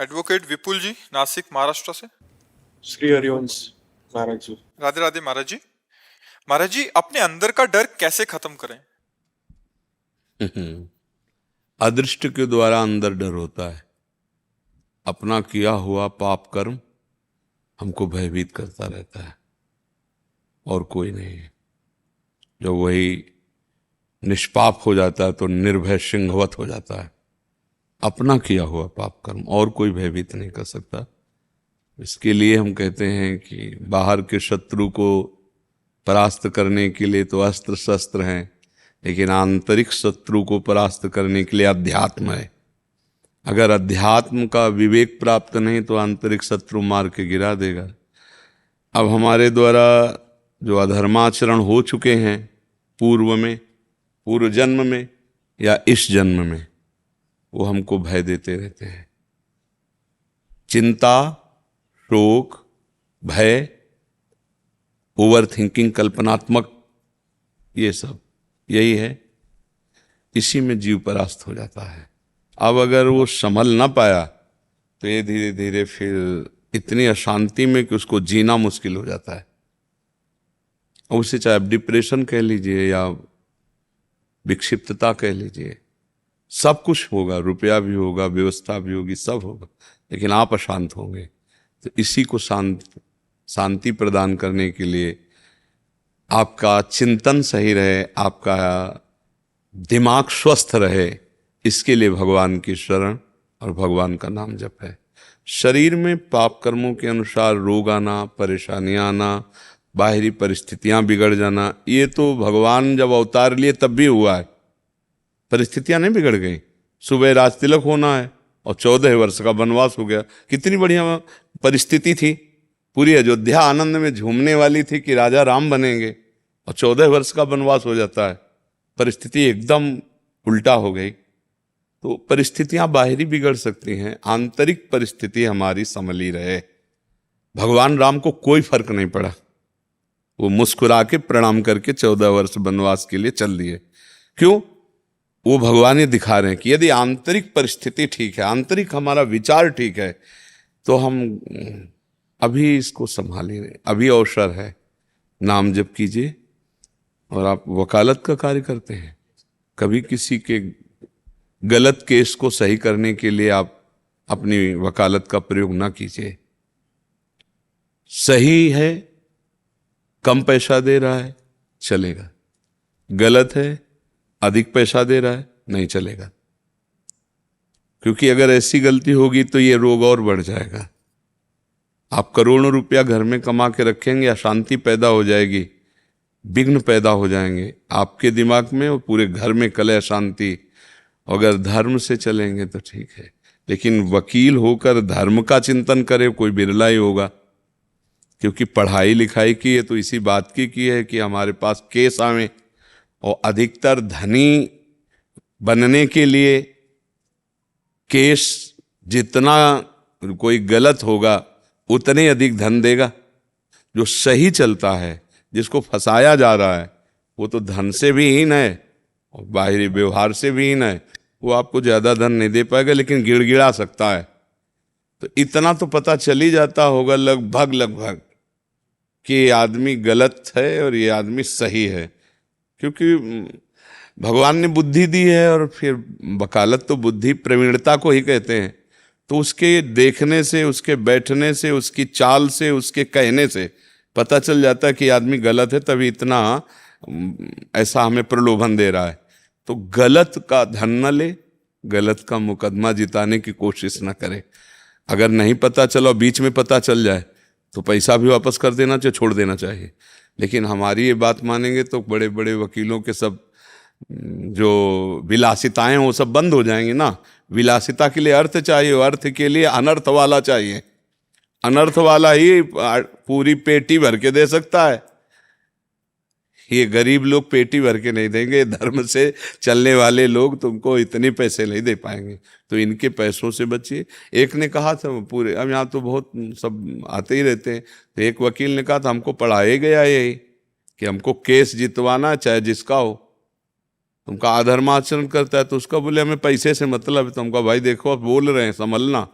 Advocate विपुल जी, नासिक महाराष्ट्र से। श्री हरिवंश महाराज जी। राधे राधे महाराज जी। महाराज जी, अपने अंदर का डर कैसे खत्म करें? अदृष्ट के द्वारा अंदर डर होता है। अपना किया हुआ पाप कर्म हमको भयभीत करता रहता है और कोई नहीं है। जब वही निष्पाप हो जाता है तो निर्भय सिंहवत हो जाता है। अपना किया हुआ पाप कर्म और कोई भयभीत नहीं कर सकता। इसके लिए हम कहते हैं कि बाहर के शत्रु को परास्त करने के लिए तो अस्त्र शस्त्र हैं, लेकिन आंतरिक शत्रु को परास्त करने के लिए अध्यात्म है। अगर अध्यात्म का विवेक प्राप्त नहीं तो आंतरिक शत्रु मार के गिरा देगा। अब हमारे द्वारा जो अधर्माचरण हो चुके हैं पूर्व में, पूर्व जन्म में या इस जन्म में, वो हमको भय देते रहते हैं। चिंता, शोक, भय, ओवर थिंकिंग, कल्पनात्मक, ये सब यही है। इसी में जीव परास्त हो जाता है। अब अगर वो संभल ना पाया तो ये धीरे धीरे फिर इतनी अशांति में कि उसको जीना मुश्किल हो जाता है। उसे चाहे आप डिप्रेशन कह लीजिए या विक्षिप्तता कह लीजिए, सब कुछ होगा, रुपया भी होगा, व्यवस्था भी होगी, सब होगा, लेकिन आप अशांत होंगे। तो इसी को शांति प्रदान करने के लिए आपका चिंतन सही रहे, आपका दिमाग स्वस्थ रहे, इसके लिए भगवान की शरण और भगवान का नाम जप है। शरीर में पाप कर्मों के अनुसार रोग आना, परेशानियां आना, बाहरी परिस्थितियां बिगड़ जाना, ये तो भगवान जब अवतार लिए तब भी हुआ है। परिस्थितियां नहीं बिगड़ गई। सुबह राज तिलक होना है और 14 वर्ष का वनवास हो गया। कितनी बढ़िया परिस्थिति थी। पूरी अयोध्या आनंद में झूमने वाली थी कि राजा राम बनेंगे, और 14 वर्ष का वनवास हो जाता है। परिस्थिति एकदम उल्टा हो गई। तो परिस्थितियां बाहरी बिगड़ सकती हैं, आंतरिक परिस्थिति हमारी संभली रहे। भगवान राम को कोई फर्क नहीं पड़ा। वो मुस्कुरा के प्रणाम करके 14 वर्ष वनवास के लिए चल दिए। क्यों? वो भगवान ये दिखा रहे हैं कि यदि आंतरिक परिस्थिति ठीक है, आंतरिक हमारा विचार ठीक है, तो हम अभी इसको संभाले। अभी अवसर है, नाम जप कीजिए। और आप वकालत का कार्य करते हैं, कभी किसी के गलत केस को सही करने के लिए आप अपनी वकालत का प्रयोग ना कीजिए। सही है, कम पैसा दे रहा है, चलेगा। गलत है, अधिक पैसा दे रहा है, नहीं चलेगा। क्योंकि अगर ऐसी गलती होगी तो ये रोग और बढ़ जाएगा। आप करोड़ों रुपया घर में कमा के रखेंगे, अशांति पैदा हो जाएगी, विघ्न पैदा हो जाएंगे आपके दिमाग में और पूरे घर में कलह अशांति। अगर धर्म से चलेंगे तो ठीक है, लेकिन वकील होकर धर्म का चिंतन करे कोई बिरला ही होगा। क्योंकि पढ़ाई लिखाई की है तो इसी बात की है कि हमारे पास केस आवे, और अधिकतर धनी बनने के लिए केस जितना कोई गलत होगा उतने अधिक धन देगा। जो सही चलता है, जिसको फंसाया जा रहा है, वो तो धन से भी हीन है और बाहरी व्यवहार से भी हीन है। वो आपको ज्यादा धन नहीं दे पाएगा, लेकिन गिड़गिड़ा सकता है। तो इतना तो पता चल ही जाता होगा लगभग कि ये आदमी गलत है और ये आदमी सही है। क्योंकि भगवान ने बुद्धि दी है, और फिर वकालत तो बुद्धि प्रवीणता को ही कहते हैं। तो उसके देखने से, उसके बैठने से, उसकी चाल से, उसके कहने से पता चल जाता है कि आदमी गलत है, तभी इतना ऐसा हमें प्रलोभन दे रहा है। तो गलत का धन न ले, गलत का मुकदमा जिताने की कोशिश न करे। अगर नहीं पता चला, बीच में पता चल जाए, तो पैसा भी वापस कर देना चाहिए, छोड़ देना चाहिए। लेकिन हमारी ये बात मानेंगे तो बड़े बड़े वकीलों के सब जो विलासिताएं वो सब बंद हो जाएंगी ना। विलासिता के लिए अर्थ चाहिए, अर्थ के लिए अनर्थ वाला चाहिए। अनर्थ वाला ही पूरी पेटी भर के दे सकता है। ये गरीब लोग पेटी भर के नहीं देंगे। धर्म से चलने वाले लोग तुमको इतने पैसे नहीं दे पाएंगे। तो इनके पैसों से बचिए। एक ने कहा था, पूरे अब यहाँ तो बहुत सब आते ही रहते हैं, तो एक वकील ने कहा था हमको पढ़ाया गया यही कि हमको केस जितवाना चाहे जिसका हो। तुमका अधर्माचरण करता है तो उसका बोले हमें पैसे से मतलब है। तुमका भाई देखो आप बोल रहे हैं, संभलना।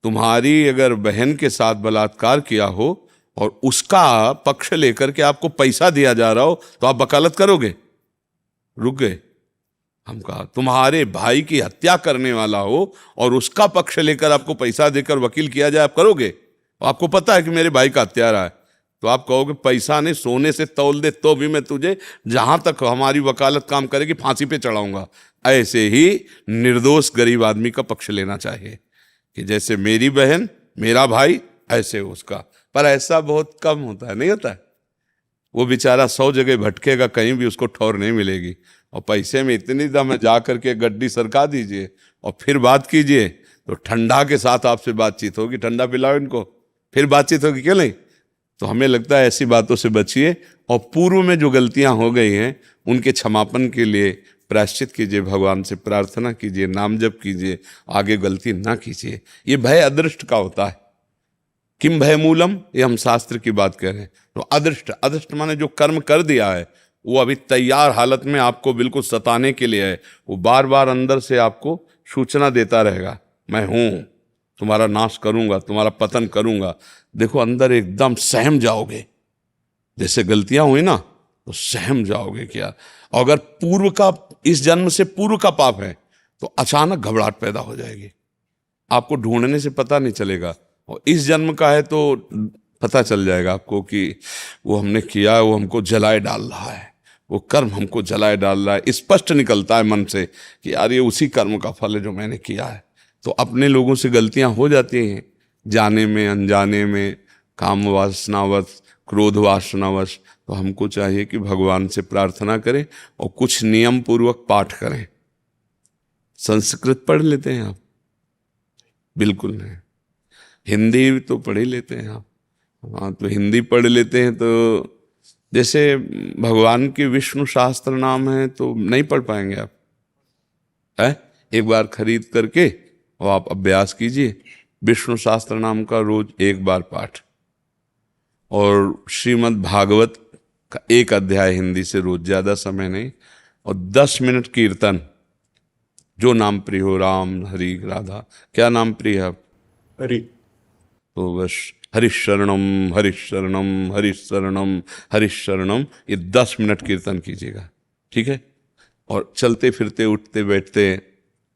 तुम्हारी अगर बहन के साथ बलात्कार किया हो और उसका पक्ष लेकर के आपको पैसा दिया जा रहा हो तो आप वकालत करोगे? रुक गए। हम कहा तुम्हारे भाई की हत्या करने वाला हो और उसका पक्ष लेकर आपको पैसा देकर वकील किया जाए, आप करोगे? आपको पता है कि मेरे भाई का हत्यारा है, तो आप कहोगे पैसा नहीं सोने से तौल दे तो भी मैं तुझे जहां तक हमारी वकालत काम करेगी फांसी पे चढ़ाऊंगा। ऐसे ही निर्दोष गरीब आदमी का पक्ष लेना चाहिए कि जैसे मेरी बहन मेरा भाई ऐसे उसका। पर ऐसा बहुत कम होता है, नहीं होता है। वो बेचारा 100 जगह भटकेगा, कहीं भी उसको ठौर नहीं मिलेगी। और पैसे में इतनी दम है, जा करके गड्डी सरका दीजिए और फिर बात कीजिए तो ठंडा के साथ आपसे बातचीत होगी। ठंडा पिलाओ इनको, फिर बातचीत होगी, क्यों नहीं? तो हमें लगता है ऐसी बातों से बचिए और पूर्व में जो गलतियां हो गई हैं उनके क्षमापन के लिए प्रायश्चित कीजिए, भगवान से प्रार्थना कीजिए, नाम जप कीजिए, आगे गलती ना कीजिए। ये भय अदृष्ट का होता है। किम भय मूलम, ये हम शास्त्र की बात कर रहे हैं। तो अदृष्ट, अदृष्ट माने जो कर्म कर दिया है वो अभी तैयार हालत में आपको बिल्कुल सताने के लिए है। वो बार बार अंदर से आपको सूचना देता रहेगा, मैं हूं, तुम्हारा नाश करूंगा, तुम्हारा पतन करूंगा। देखो अंदर एकदम सहम जाओगे, जैसे गलतियां हुई ना तो सहम जाओगे क्या। अगर पूर्व का, इस जन्म से पूर्व का पाप है तो अचानक घबराहट पैदा हो जाएगी, आपको ढूंढने से पता नहीं चलेगा। और इस जन्म का है तो पता चल जाएगा आपको कि वो हमने किया है, वो हमको जलाए डाल रहा है, वो कर्म हमको जलाए डाल रहा है। स्पष्ट निकलता है मन से कि यार ये उसी कर्म का फल है जो मैंने किया है। तो अपने लोगों से गलतियां हो जाती हैं, जाने में अनजाने में, काम वासनावश, क्रोध वासनावश। तो हमको चाहिए कि भगवान से प्रार्थना करें और कुछ नियम पूर्वक पाठ करें। संस्कृत पढ़ लेते हैं आप? बिल्कुल नहीं। हिंदी तो पढ़ ही लेते हैं आप? हाँ, तो हिंदी पढ़ लेते हैं। तो जैसे भगवान के विष्णु शास्त्र नाम है तो नहीं पढ़ पाएंगे आप, है? एक बार खरीद करके और आप अभ्यास कीजिए, विष्णु शास्त्र नाम का रोज एक बार पाठ, और श्रीमद् भागवत का एक अध्याय हिंदी से रोज, ज्यादा समय नहीं, और 10 मिनट कीर्तन। जो नाम प्रिय हो, राम, हरि, राधा, क्या नाम प्रिय है आप? हरि। तो बस हरिशरणम हरिशरणम हरिशरणम हरिशरणम, ये 10 मिनट कीर्तन कीजिएगा, ठीक है? और चलते फिरते उठते बैठते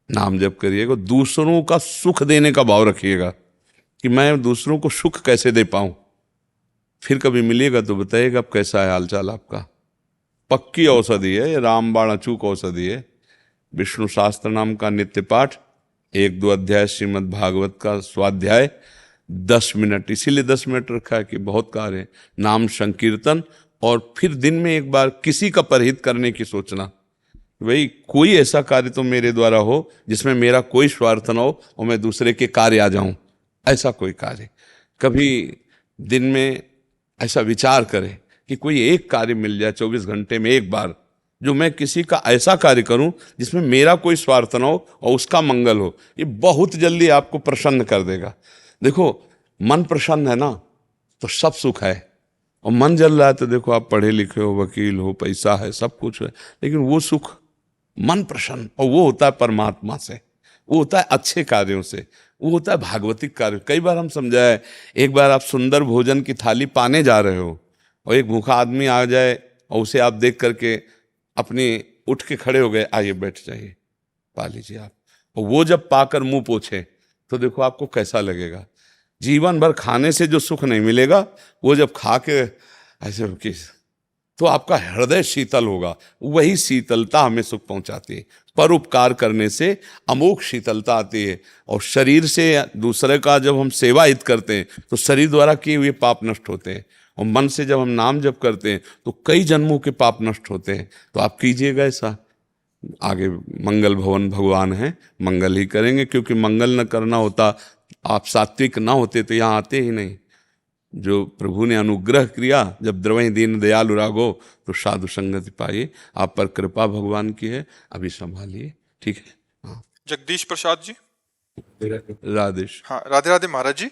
नाम जप करिएगा। दूसरों का सुख देने का भाव रखिएगा कि मैं दूसरों को सुख कैसे दे पाऊं। फिर कभी मिलिएगा तो बताइएगा अब कैसा है हालचाल आपका। पक्की औषधि है, ये रामबाण अचूक औषधि है। विष्णु शास्त्र नाम का नित्य पाठ, 1-2 अध्याय श्रीमद् भागवत का स्वाध्याय, 10 मिनट, इसीलिए 10 मिनट रखा है कि बहुत कार्य है। नाम संकीर्तन, और फिर दिन में एक बार किसी का परहित करने की सोचना, भाई कोई ऐसा कार्य तो मेरे द्वारा हो जिसमें मेरा कोई स्वार्थ न हो और मैं दूसरे के कार्य आ जाऊं। ऐसा कोई कार्य कभी दिन में ऐसा विचार करें कि कोई एक कार्य मिल जाए 24 घंटे में एक बार, जो मैं किसी का ऐसा कार्य करूं जिसमें मेरा कोई स्वार्थ न हो और उसका मंगल हो। ये बहुत जल्दी आपको प्रसन्न कर देगा। देखो मन प्रसन्न है ना तो सब सुख है, और मन जल रहा है तो देखो आप पढ़े लिखे हो, वकील हो, पैसा है, सब कुछ है, लेकिन वो सुख मन प्रसन्न, और वो होता है परमात्मा से, वो होता है अच्छे कार्यों से, वो होता है भागवतिक कार्य। कई बार हम समझाए, एक बार आप सुंदर भोजन की थाली पाने जा रहे हो और एक भूखा आदमी आ जाए और उसे आप देख करके अपनी उठ के खड़े हो गए, आइए बैठ जाइए, पा लीजिए आप, और वो जब पाकर मुंह पोछे तो देखो आपको कैसा लगेगा। जीवन भर खाने से जो सुख नहीं मिलेगा, वो जब खा के ऐसे किस तो आपका हृदय शीतल होगा। वही शीतलता हमें सुख पहुंचाती है। परोपकार करने से अमोघ शीतलता आती है, और शरीर से दूसरे का जब हम सेवा हित करते हैं तो शरीर द्वारा किए हुए पाप नष्ट होते हैं, और मन से जब हम नाम जप करते हैं तो कई जन्मों के पाप नष्ट होते हैं। तो आप कीजिएगा ऐसा। आगे मंगल भवन भगवान है, मंगल ही करेंगे, क्योंकि मंगल न करना होता, आप सात्विक ना होते तो यहाँ आते ही नहीं। जो प्रभु ने अनुग्रह किया, जब द्रवहि दीन दयालु रागो तो साधु संगति पाइए। आप पर कृपा भगवान की है, अभी संभालिए, ठीक है? हाँ, जगदीश प्रसाद जी। राधेश। हाँ, राधे राधे महाराज जी।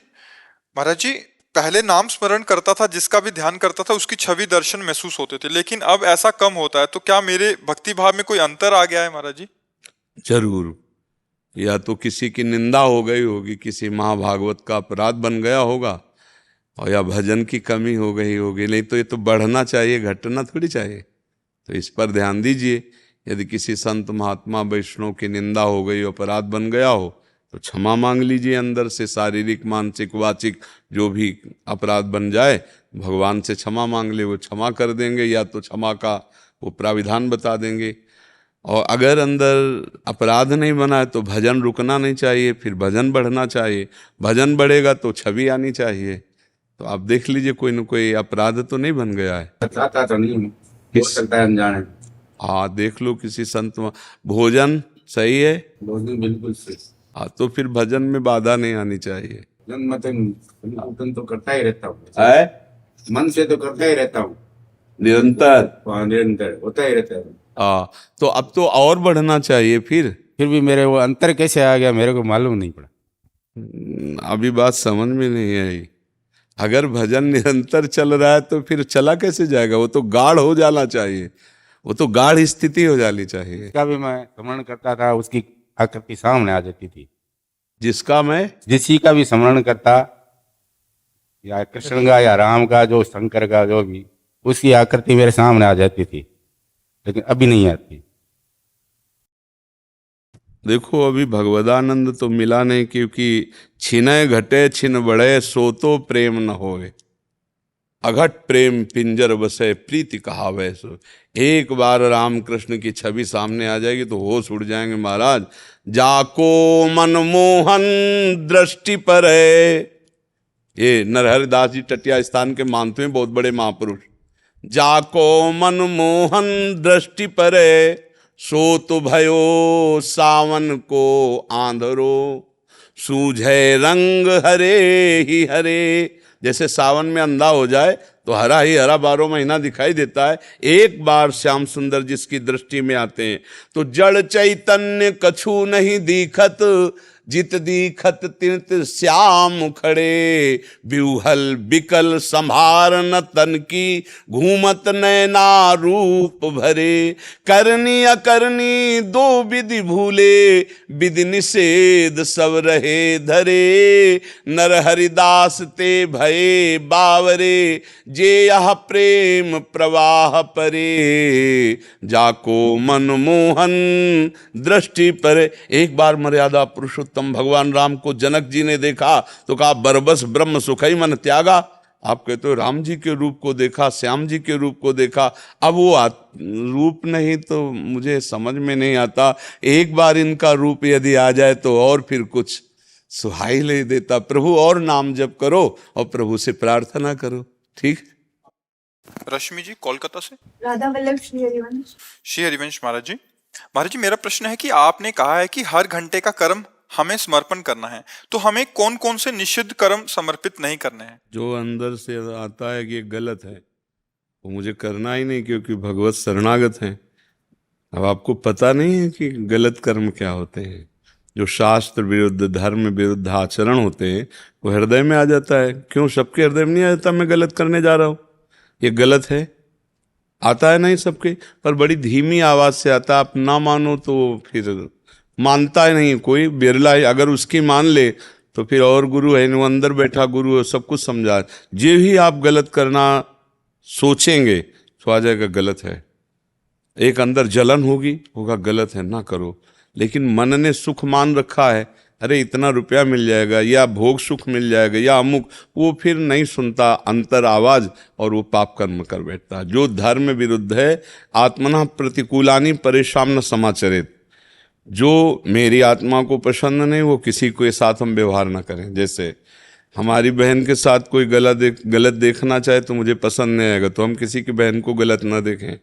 महाराज जी, पहले नाम स्मरण करता था, जिसका भी ध्यान करता था उसकी छवि दर्शन महसूस होते थे, लेकिन अब ऐसा कम होता है। तो क्या मेरे भक्ति भाव में कोई अंतर आ गया है महाराज जी? जरूर, या तो किसी की निंदा हो गई होगी, किसी महाभागवत का अपराध बन गया होगा, और या भजन की कमी हो गई होगी। नहीं तो ये तो बढ़ना चाहिए, घटना थोड़ी चाहिए। तो इस पर ध्यान दीजिए। यदि किसी संत महात्मा वैष्णव की निंदा हो गई, अपराध बन गया हो, तो क्षमा मांग लीजिए अंदर से। शारीरिक, मानसिक, वाचिक जो भी अपराध बन जाए, भगवान से क्षमा मांग ले, वो क्षमा कर देंगे, या तो क्षमा का वो प्राविधान बता देंगे। और अगर अंदर अपराध नहीं बना है तो भजन रुकना नहीं चाहिए, फिर भजन बढ़ना चाहिए। भजन बढ़ेगा तो छवि आनी चाहिए। तो आप देख लीजिए कोई न कोई अपराध तो नहीं बन गया है। बताता तो नहीं हूँ, हो सकता है अनजाने। हाँ, देख लो किसी संत भोजन सही है, भोजन बिल्कुल सही। हाँ, तो फिर भजन में बाधा नहीं आनी चाहिए। भोजन तो करता ही रहता हूँ, है मन से तो करता ही रहता हूँ, निरंतर। वहाँ निरंतर होता ही रहता है। हाँ, तो अब तो और बढ़ना चाहिए फिर। भी मेरे वो अंतर कैसे आ गया मेरे को मालूम नहीं पड़ा। अभी बात समझ में नहीं आई। अगर भजन निरंतर चल रहा है तो फिर चला कैसे जाएगा? वो तो गाढ़ हो जाना चाहिए, वो तो गाढ़ स्थिति हो जानी चाहिए। जिसका भी मैं स्मरण करता था उसकी आकृति सामने आ जाती थी। जिसका मैं जिसी का भी स्मरण करता, या कृष्ण का या राम का, जो शंकर का, जो भी, उसकी आकृति मेरे सामने आ जाती थी, लेकिन अभी नहीं आती। देखो, अभी भगवदानंद तो मिला नहीं, क्योंकि छिनय घटे छिन बढ़े सो तो प्रेम न होए, अघट प्रेम पिंजर बसे प्रीति कहावे सो। एक बार राम कृष्ण की छवि सामने आ जाएगी तो होश उड़ जाएंगे महाराज। जाको मनमोहन दृष्टि पर है, ये नरहरिदास जी टटिया स्थान के मानते हैं, बहुत बड़े महापुरुष। जाको मनमोहन दृष्टि पर है, सो तो भयो सावन को आंधरो, सूझे रंग हरे ही हरे। जैसे सावन में अंधा हो जाए तो हरा ही हरा 12 महीना दिखाई देता है। एक बार श्याम सुंदर जिसकी दृष्टि में आते हैं तो जड़ चैतन्य कछु नहीं दिखत, जित दीखत तित श्याम खड़े, ब्यूहल बिकल संभार न तन की, घूमत नैना रूप भरे, करनी अकरनी दो विधि भूले, विधि निषेध सब रहे धरे, नर हरिदास ते भये बावरे, जे यह प्रेम प्रवाह परे, जाको मनमोहन दृष्टि पर। एक बार मर्यादा पुरुषोत्तम भगवान राम को जनक जी ने देखा तो कहा, बरबस ब्रह्म सुखई मन त्यागा। आप कहते हो राम जी के रूप को देखा, श्याम जी के रूप को देखा। अब वो रूप नहीं तो मुझे समझ में नहीं आता। एक बार इनका रूप यदि आ जाए तो और फिर कुछ सुहाई ले देता। प्रभु और नाम जप करो और प्रभु से प्रार्थना करो। ठीक। रश्मि जी कोलकाता से। राधा वल्लभ श्री हरिवंश। श्री हरिवंश महाराज जी, मेरा प्रश्न है कि आपने कहा है कि हर घंटे का कर्म हमें समर्पण करना है, तो हमें कौन कौन से निषिद्ध कर्म समर्पित नहीं करने हैं? जो अंदर से आता है कि ये गलत है वो मुझे करना ही नहीं, क्योंकि भगवत शरणागत हैं। अब आपको पता नहीं है कि गलत कर्म क्या होते हैं। जो शास्त्र विरुद्ध, धर्म विरुद्ध आचरण होते हैं वो हृदय में आ जाता है। क्यों सबके हृदय में नहीं आ जाता? मैं गलत करने जा रहा हूँ, ये गलत है। आता है नहीं सबके, पर बड़ी धीमी आवाज से आता है। आप ना मानो तो फिर मानता है नहीं कोई, बिरला है। अगर उसकी मान ले तो फिर और गुरु है, वो अंदर बैठा गुरु है, सब कुछ समझा। जो ही आप गलत करना सोचेंगे तो आ जाएगा गलत है। एक अंदर जलन होगा गलत है, ना करो। लेकिन मन ने सुख मान रखा है, अरे इतना रुपया मिल जाएगा, या भोग सुख मिल जाएगा, या अमुक, वो फिर नहीं सुनता अंतर आवाज और वो पाप कर्म कर बैठता है। जो धर्म विरुद्ध है, आत्मना प्रतिकूलानी परेशान न समाचरित। जो मेरी आत्मा को पसंद नहीं वो किसी के साथ हम व्यवहार ना करें। जैसे हमारी बहन के साथ कोई गलत देखना चाहे तो मुझे पसंद नहीं आएगा, तो हम किसी की बहन को गलत ना देखें।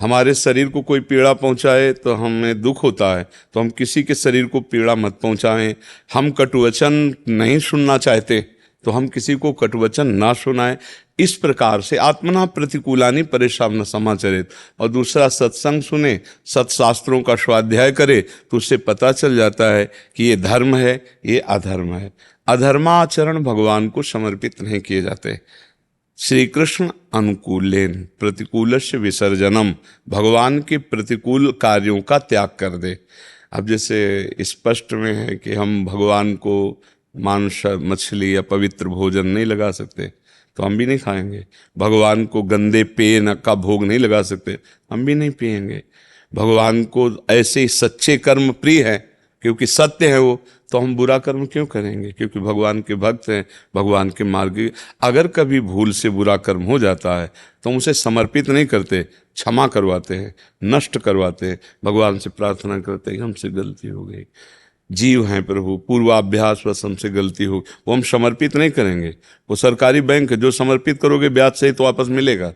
हमारे शरीर को कोई पीड़ा पहुंचाए तो हमें दुख होता है, तो हम किसी के शरीर को पीड़ा मत पहुंचाएं। हम कटुवचन नहीं सुनना चाहते तो हम किसी को कटुवचन ना सुनाएं। इस प्रकार से आत्मना प्रतिकूलानी परेशान न समाचरित। और दूसरा, सत्संग सुने, सत्शास्त्रों का स्वाध्याय करे, तो उससे पता चल जाता है कि ये धर्म है, ये अधर्म है। अधर्माचरण भगवान को समर्पित नहीं किए जाते। श्री कृष्ण अनुकूलेन प्रतिकूलस्य विसर्जनम, भगवान के प्रतिकूल कार्यों का त्याग कर दे। अब जैसे स्पष्ट में है कि हम भगवान को मांस मछली या पवित्र भोजन नहीं लगा सकते, तो हम भी नहीं खाएंगे। भगवान को गंदे पेय का भोग नहीं लगा सकते, हम भी नहीं पिएंगे। भगवान को ऐसे ही सच्चे कर्म प्रिय है क्योंकि सत्य है वो, तो हम बुरा कर्म क्यों करेंगे? क्योंकि भगवान के भक्त हैं, भगवान के मार्ग। अगर कभी भूल से बुरा कर्म हो जाता है तो हम उसे समर्पित नहीं करते, क्षमा करवाते हैं, नष्ट करवाते हैं, भगवान से प्रार्थना करते हैं कि हमसे गलती हो गई, जीव हैं प्रभु, पूर्वाभ्यास वश हमसे गलती हो। वो हम समर्पित नहीं करेंगे। वो सरकारी बैंक है, जो समर्पित करोगे ब्याज सहित तो वापस मिलेगा।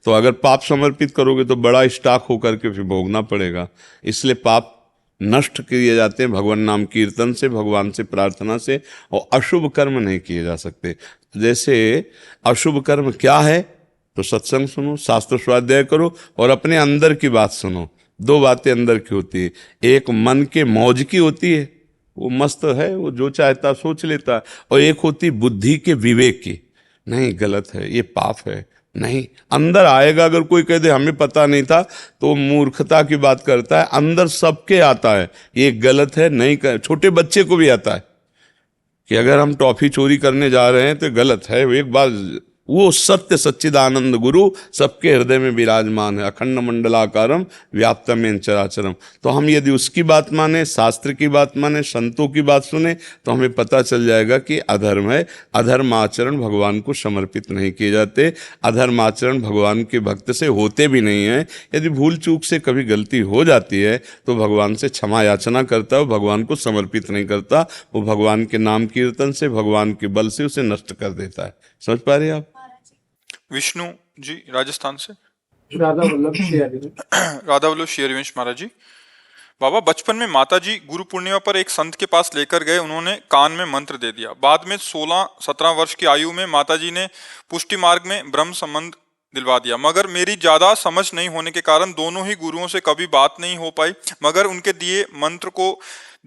तो अगर पाप समर्पित करोगे तो बड़ा स्टॉक होकर के फिर भोगना पड़ेगा। इसलिए पाप नष्ट किए जाते हैं भगवान नाम कीर्तन से, भगवान से प्रार्थना से, और अशुभ कर्म नहीं किए जा सकते। जैसे अशुभ कर्म क्या है? तो सत्संग सुनो, शास्त्र स्वाध्याय करो और अपने अंदर की बात सुनो। दो बातें अंदर की होती है, एक मन के मौज की होती है, वो मस्त है, वो जो चाहता सोच लेता है, और एक होती बुद्धि के विवेक की, नहीं गलत है, ये पाप है। नहीं, अंदर आएगा। अगर कोई कह दे हमें पता नहीं था तो वो मूर्खता की बात करता है। अंदर सबके आता है ये गलत है, नहीं कर। छोटे बच्चे को भी आता है कि अगर हम टॉफी चोरी करने जा रहे हैं तो गलत है। एक बार वो सत्य सच्चिदानंद गुरु सबके हृदय में विराजमान है, अखंड मंडलाकारम व्याप्तमेन चराचरम। तो हम यदि उसकी बात माने, शास्त्र की बात माने, संतों की बात सुने, तो हमें पता चल जाएगा कि अधर्म है। अधर्म आचरण भगवान को समर्पित नहीं किए जाते, अधर्म आचरण भगवान के भक्त से होते भी नहीं है। यदि भूल चूक से कभी गलती हो जाती है तो भगवान से क्षमा याचना करता है, भगवान को समर्पित नहीं करता। वो भगवान के नाम कीर्तन से, भगवान के बल से उसे नष्ट कर देता है। समझ पा रहे आप? विष्णु जी राजस्थान से। राधा वल्लभ श्री हरिवंश। राधा वल्लभ श्री हरिवंश महाराज जी। बाबा, बचपन में माता जी गुरु पूर्णिमा पर एक संत के पास लेकर गए, उन्होंने कान में मंत्र दे दिया। बाद में 16-17 वर्ष की आयु में माता जी ने पुष्टि मार्ग में ब्रह्म संबंध दिलवा दिया, मगर मेरी ज्यादा समझ नहीं होने के कारण दोनों ही गुरुओं से कभी बात नहीं हो पाई। मगर उनके दिए मंत्र को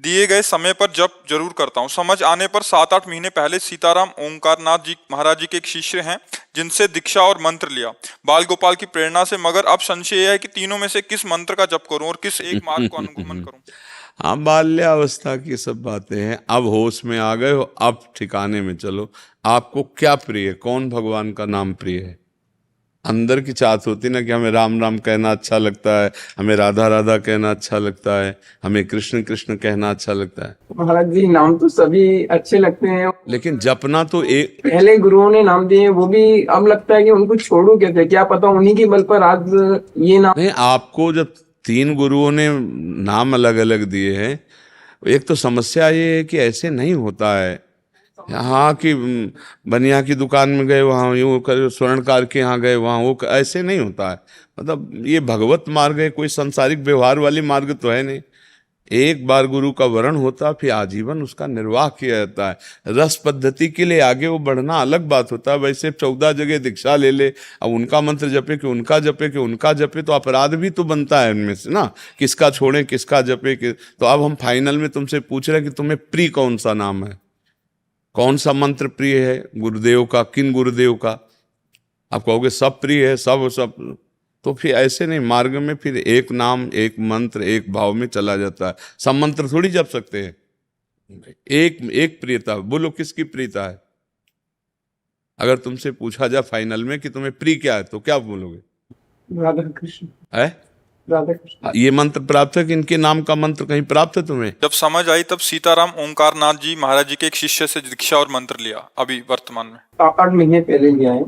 दिए गए समय पर जप जरूर करता हूँ। समझ आने पर 7-8 महीने पहले सीताराम ओंकारनाथ जी महाराज जी के एक शिष्य हैं जिनसे दीक्षा और मंत्र लिया बाल गोपाल की प्रेरणा से। मगर अब संशय यह है कि तीनों में से किस मंत्र का जप करूं और किस एक मार्ग को अनुगमन करूं? हाँ, बाल्यावस्था की सब बातें हैं। अब होश में आ गए हो, अब ठिकाने में चलो। आपको क्या प्रिय है? कौन भगवान का नाम प्रिय है? अंदर की चाहत होती ना कि हमें राम राम कहना अच्छा लगता है, हमें राधा राधा कहना अच्छा लगता है, हमें कृष्ण कृष्ण कहना अच्छा लगता है। महाराज जी, नाम तो सभी अच्छे लगते हैं, लेकिन जपना तो एक। पहले गुरुओं ने नाम दिए, वो भी अब लगता है कि उनको छोड़ू कैसे, क्या पता उन्हीं के बल पर आज ये नाम। नहीं, आपको जब 3 गुरुओं ने नाम अलग अलग दिए हैं, एक तो समस्या ये है कि ऐसे नहीं होता है। हाँ कि बनिया की दुकान में गए वहाँ यूँ कर, स्वर्णकार के यहाँ गए वहाँ वो, ऐसे नहीं होता है। मतलब ये भगवत मार्ग है, कोई सांसारिक व्यवहार वाली मार्ग तो है नहीं। एक बार गुरु का वरण होता, फिर आजीवन उसका निर्वाह किया जाता है। रस पद्धति के लिए आगे वो बढ़ना अलग बात होता है। वैसे 14 जगह दीक्षा ले ले, अब उनका मंत्र जपे कि उनका जपे कि उनका जपे, तो अपराध भी तो बनता है उनमें से ना, किसका छोड़े किसका जपे तो अब हम फाइनल में तुमसे पूछ रहे हैं कि तुम्हें प्रिय कौन सा नाम है, कौन सा मंत्र प्रिय है गुरुदेव का, किन गुरुदेव का? आप कहोगे सब प्रिय है, सब तो फिर ऐसे नहीं। मार्ग में फिर एक नाम, एक मंत्र, एक भाव में चला जाता है। सब मंत्र थोड़ी जप सकते हैं। एक प्रियता। बोलो किसकी प्रियता है? अगर तुमसे पूछा जाए फाइनल में कि तुम्हें प्रिय क्या है तो क्या बोलोगे? राधा कृष्ण है? राधा कृष्ण। ये मंत्र प्राप्त है कि इनके नाम का मंत्र कहीं प्राप्त है तुम्हें? जब समझ आई तब सीताराम ओंकारनाथ जी महाराज जी के एक शिष्य से दीक्षा और मंत्र लिया, अभी वर्तमान में 8 महीने पहले लिया है।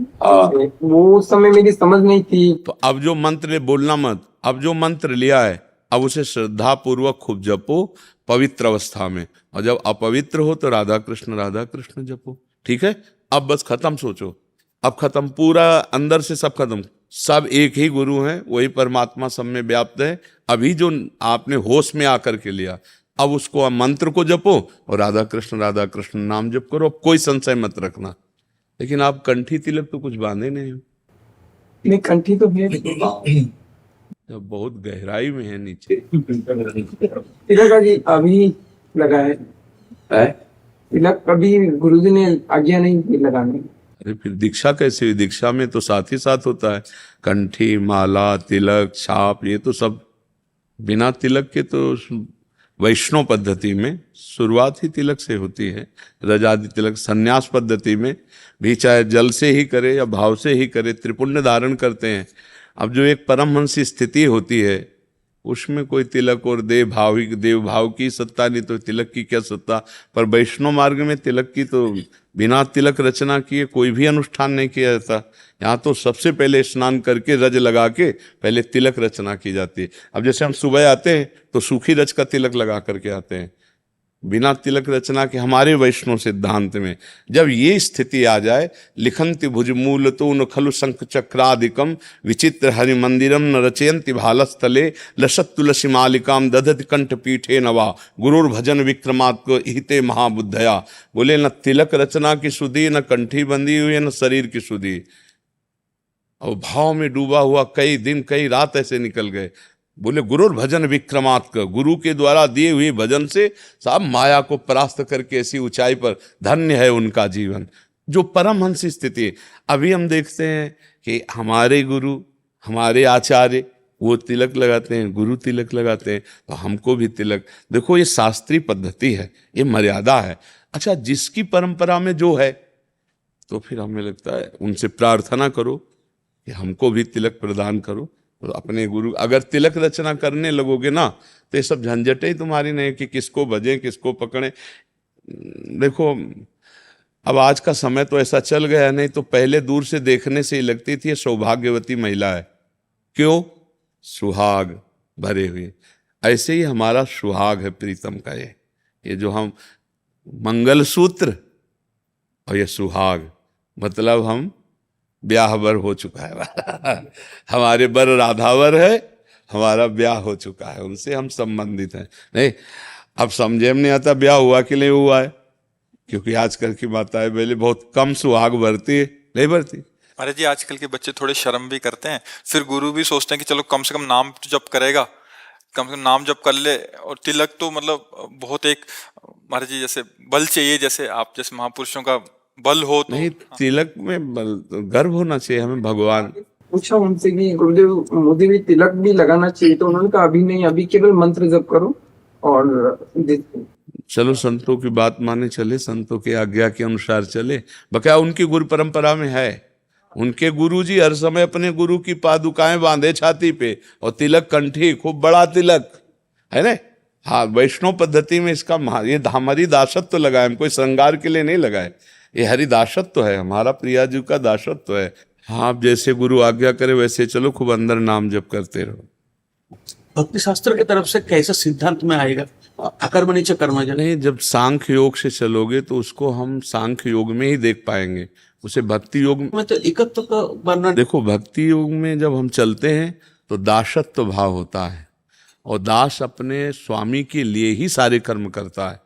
वो उस समय मेरी समझ नहीं थी। तो अब जो मंत्र बोलना मत, अब जो मंत्र लिया है अब उसे श्रद्धा पूर्वक खूब जपो पवित्र अवस्था में, और जब अपवित्र हो तो राधा कृष्ण जपो। ठीक है? अब बस खत्म सोचो, अब खत्म, पूरा अंदर से सब खत्म। सब एक ही गुरु हैं, वही परमात्मा सब में व्याप्त है। अभी जो आपने होश में आकर के लिया, अब उसको मंत्र को जपो और राधा कृष्ण नाम जप करो। कोई संशय मत रखना। लेकिन आप कंठी तिलक तो कुछ बांधे नहीं हो। नहीं, कंठी तो है, जब बहुत गहराई में है नीचे। तिलक जी अभी लगा है तिलक, कभी गुरुजी ने आज्ञा नहीं दी लगाने। अरे फिर दीक्षा कैसे हुई? दीक्षा में तो साथ ही साथ होता है कंठी, माला, तिलक, छाप, ये तो सब बिना तिलक के तो वैष्णव पद्धति में शुरुआत ही तिलक से होती है। रजादि तिलक संन्यास पद्धति में भी चाहे जल से ही करे या भाव से ही करे, त्रिपुण्य धारण करते हैं। अब जो एक परमहंसी स्थिति होती है उसमें कोई तिलक और देव भाव की सत्ता नहीं, तो तिलक की क्या सत्ता। पर वैष्णव मार्ग में तिलक की तो बिना तिलक रचना किए कोई भी अनुष्ठान नहीं किया जाता। यहाँ तो सबसे पहले स्नान करके रज लगा के पहले तिलक रचना की जाती है। अब जैसे हम सुबह आते हैं तो सूखी रज का तिलक लगा करके आते हैं, बिना तिलक रचना के। हमारे वैष्णव सिद्धांत में जब ये स्थिति आ जाए, लिखंति भुजमूल तो न खलु शंख चक्रादिकम विचित्र हरि मंदिरम न रचयंति भालस्थले लसत तुलसी मालिकाम दधति कंठ पीठे नवा गुरुर भजन विक्रमात्म हिते महाबुद्धया। बोले न तिलक रचना की सुधि, न कंठी बंदी हुई, न शरीर की सुधि। और भाव में डूबा हुआ कई दिन कई रात ऐसे निकल गए। बोले गुरुर भजन विक्रमात्म, गुरु के द्वारा दिए हुए भजन से सब माया को परास्त करके ऐसी ऊंचाई पर धन्य है उनका जीवन, जो परमहंसी स्थिति है। अभी हम देखते हैं कि हमारे गुरु हमारे आचार्य वो तिलक लगाते हैं, गुरु तिलक लगाते हैं, तो हमको भी तिलक। देखो ये शास्त्रीय पद्धति है, ये मर्यादा है। अच्छा, जिसकी परंपरा में जो है तो फिर हमें लगता है उनसे प्रार्थना करो कि हमको भी तिलक प्रदान करो। तो अपने गुरु अगर तिलक रचना करने लगोगे ना तो ये सब झंझटें ही तुम्हारी नहीं कि किसको भजें किसको पकड़ें। देखो अब आज का समय तो ऐसा चल गया, नहीं तो पहले दूर से देखने से ही लगती थी सौभाग्यवती महिला है। क्यों? सुहाग भरे हुए। ऐसे ही हमारा सुहाग है प्रीतम का, ये जो हम मंगलसूत्र और ये सुहाग, मतलब हम ब्याहवर हो चुका है हमारे बर राधावर है, हमारा ब्याह हो चुका है, उनसे हम संबंधित हैं। नहीं अब समझे में नहीं आता ब्याह हुआ कि नहीं हुआ है, क्योंकि आजकल की माताएं पहले बहुत कम सुहाग भरती है, नहीं भरती। अरे जी आजकल के बच्चे थोड़े शर्म भी करते हैं, फिर गुरु भी सोचते हैं कि चलो कम से कम नाम जप करेगा, कम से कम नाम जप कर ले। और तिलक तो मतलब बहुत एक महाराज जी जैसे बल चाहिए, जैसे आप जैसे महापुरुषों का बल हो तो। नहीं, तिलक में गर्व होना चाहिए हमें। भगवान पूछा उनसे कि गुरुदेव मुझे भी तिलक भी लगाना चाहिए, तो उन्होंने कहा अभी नहीं, अभी केवल मंत्र जप करो। और चलो संतों की बात माने चले, संतों की आज्ञा के अनुसार चले। बकाया उनकी गुरु परंपरा में है, उनके गुरुजी हर समय अपने गुरु की पादुकाएं बांधे छाती पे और तिलक कंठी, खूब बड़ा तिलक है ना। हाँ, वैष्णव पद्धति में इसका ये हमारी दासत्व तो लगाए, हम कोई श्रृंगार के लिए नहीं लगाए, ये हरिदासत्व तो है, हमारा प्रिया जी का दासत्व तो है। हाँ, आप जैसे गुरु आज्ञा करे वैसे चलो, खूब अंदर नाम जप करते रहो। भक्ति शास्त्र की तरफ से कैसे सिद्धांत में आएगा अकर्मणीच कर्मजन? नहीं, जब सांख्य योग से चलोगे तो उसको हम सांख्य योग में ही देख पाएंगे, उसे भक्ति योग में तो एकत्व का वर्णन। देखो भक्ति योग में जब हम चलते हैं तो दासत्व भाव होता है, और दास अपने स्वामी के लिए ही सारे कर्म करता है,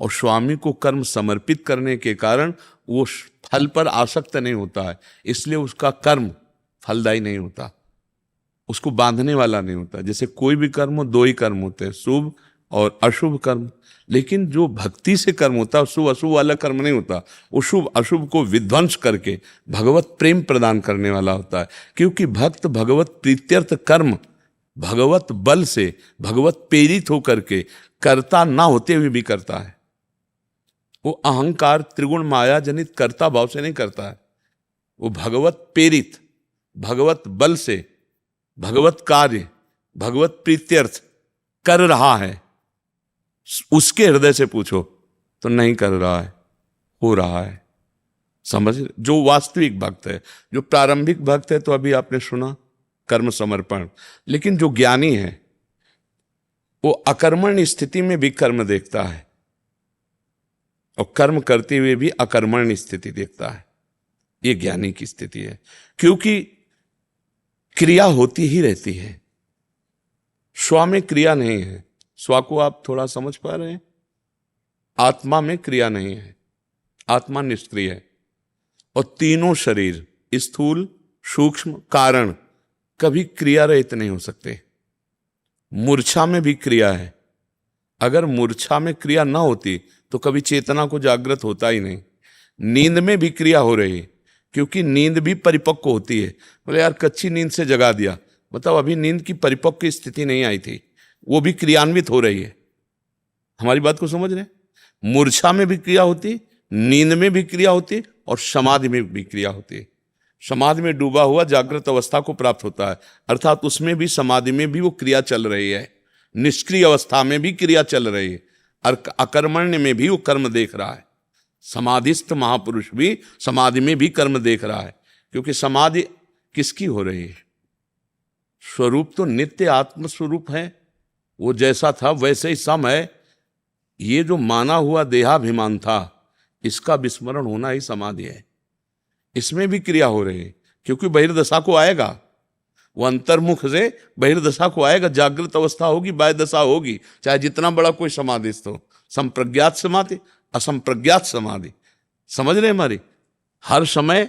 और स्वामी को कर्म समर्पित करने के कारण वो फल पर आसक्त नहीं होता है, इसलिए उसका कर्म फलदायी नहीं होता, उसको बांधने वाला नहीं होता। जैसे कोई भी कर्म हो, दो ही कर्म होते हैं, शुभ और अशुभ कर्म। लेकिन जो भक्ति से कर्म होता है शुभ अशुभ वाला कर्म नहीं होता, वो शुभ अशुभ को विध्वंस करके भगवत प्रेम प्रदान करने वाला होता है। क्योंकि भक्त भगवत प्रीत्यर्थ कर्म भगवत बल से भगवत प्रेरित होकर के कर्ता ना होते हुए भी करता है। वो अहंकार त्रिगुण माया जनित कर्ता भाव से नहीं करता है, वो भगवत प्रेरित भगवत बल से भगवत कार्य भगवत प्रीत्यर्थ कर रहा है। उसके हृदय से पूछो तो नहीं कर रहा है, हो रहा है। समझ, जो वास्तविक भक्त है, जो प्रारंभिक भक्त है तो अभी आपने सुना कर्म समर्पण। लेकिन जो ज्ञानी है वो अकर्मण्य स्थिति में भी कर्म देखता है और कर्म करते हुए भी अकर्मण्य स्थिति देखता है। ये ज्ञानी की स्थिति है, क्योंकि क्रिया होती ही रहती है, स्व में क्रिया नहीं है। स्व को आप थोड़ा समझ पा रहे हैं? आत्मा में क्रिया नहीं है, आत्मा निष्क्रिय है। और तीनों शरीर स्थूल सूक्ष्म कारण कभी क्रिया रहित नहीं हो सकते। मूर्छा में भी क्रिया है, अगर मूर्छा में क्रिया ना होती तो कभी चेतना को जागृत होता ही नहीं। नींद में भी क्रिया हो रही है, क्योंकि नींद भी परिपक्व होती है। बोले यार कच्ची नींद से जगा दिया, बताओ अभी नींद की परिपक्व स्थिति नहीं आई थी, वो भी क्रियान्वित हो रही है। हमारी बात को समझ रहे हैं? मूर्छा में भी क्रिया होती, नींद में भी क्रिया होती और समाधि में भी क्रिया होती। समाधि में डूबा हुआ जागृत अवस्था को प्राप्त होता है, अर्थात उसमें भी, समाधि में भी वो क्रिया चल रही है। निष्क्रिय अवस्था में भी क्रिया चल रही है और अकर्मण्य में भी वो कर्म देख रहा है। समाधिस्थ महापुरुष भी समाधि में भी कर्म देख रहा है, क्योंकि समाधि किसकी हो रही है? स्वरूप तो नित्य आत्म स्वरूप है, वो जैसा था वैसे ही सम है। ये जो माना हुआ देहाभिमान था, इसका विस्मरण होना ही समाधि है। इसमें भी क्रिया हो रही है, क्योंकि बहिर्दशा को आएगा, वो अंतर्मुख से बहिर्दशा को आएगा। जागृत अवस्था होगी, बाह्य दशा होगी, चाहे जितना बड़ा कोई समाधिस्थ हो। संप्रज्ञात समाधि, असंप्रज्ञात समाधि, समझ रहे हमारी? हर समय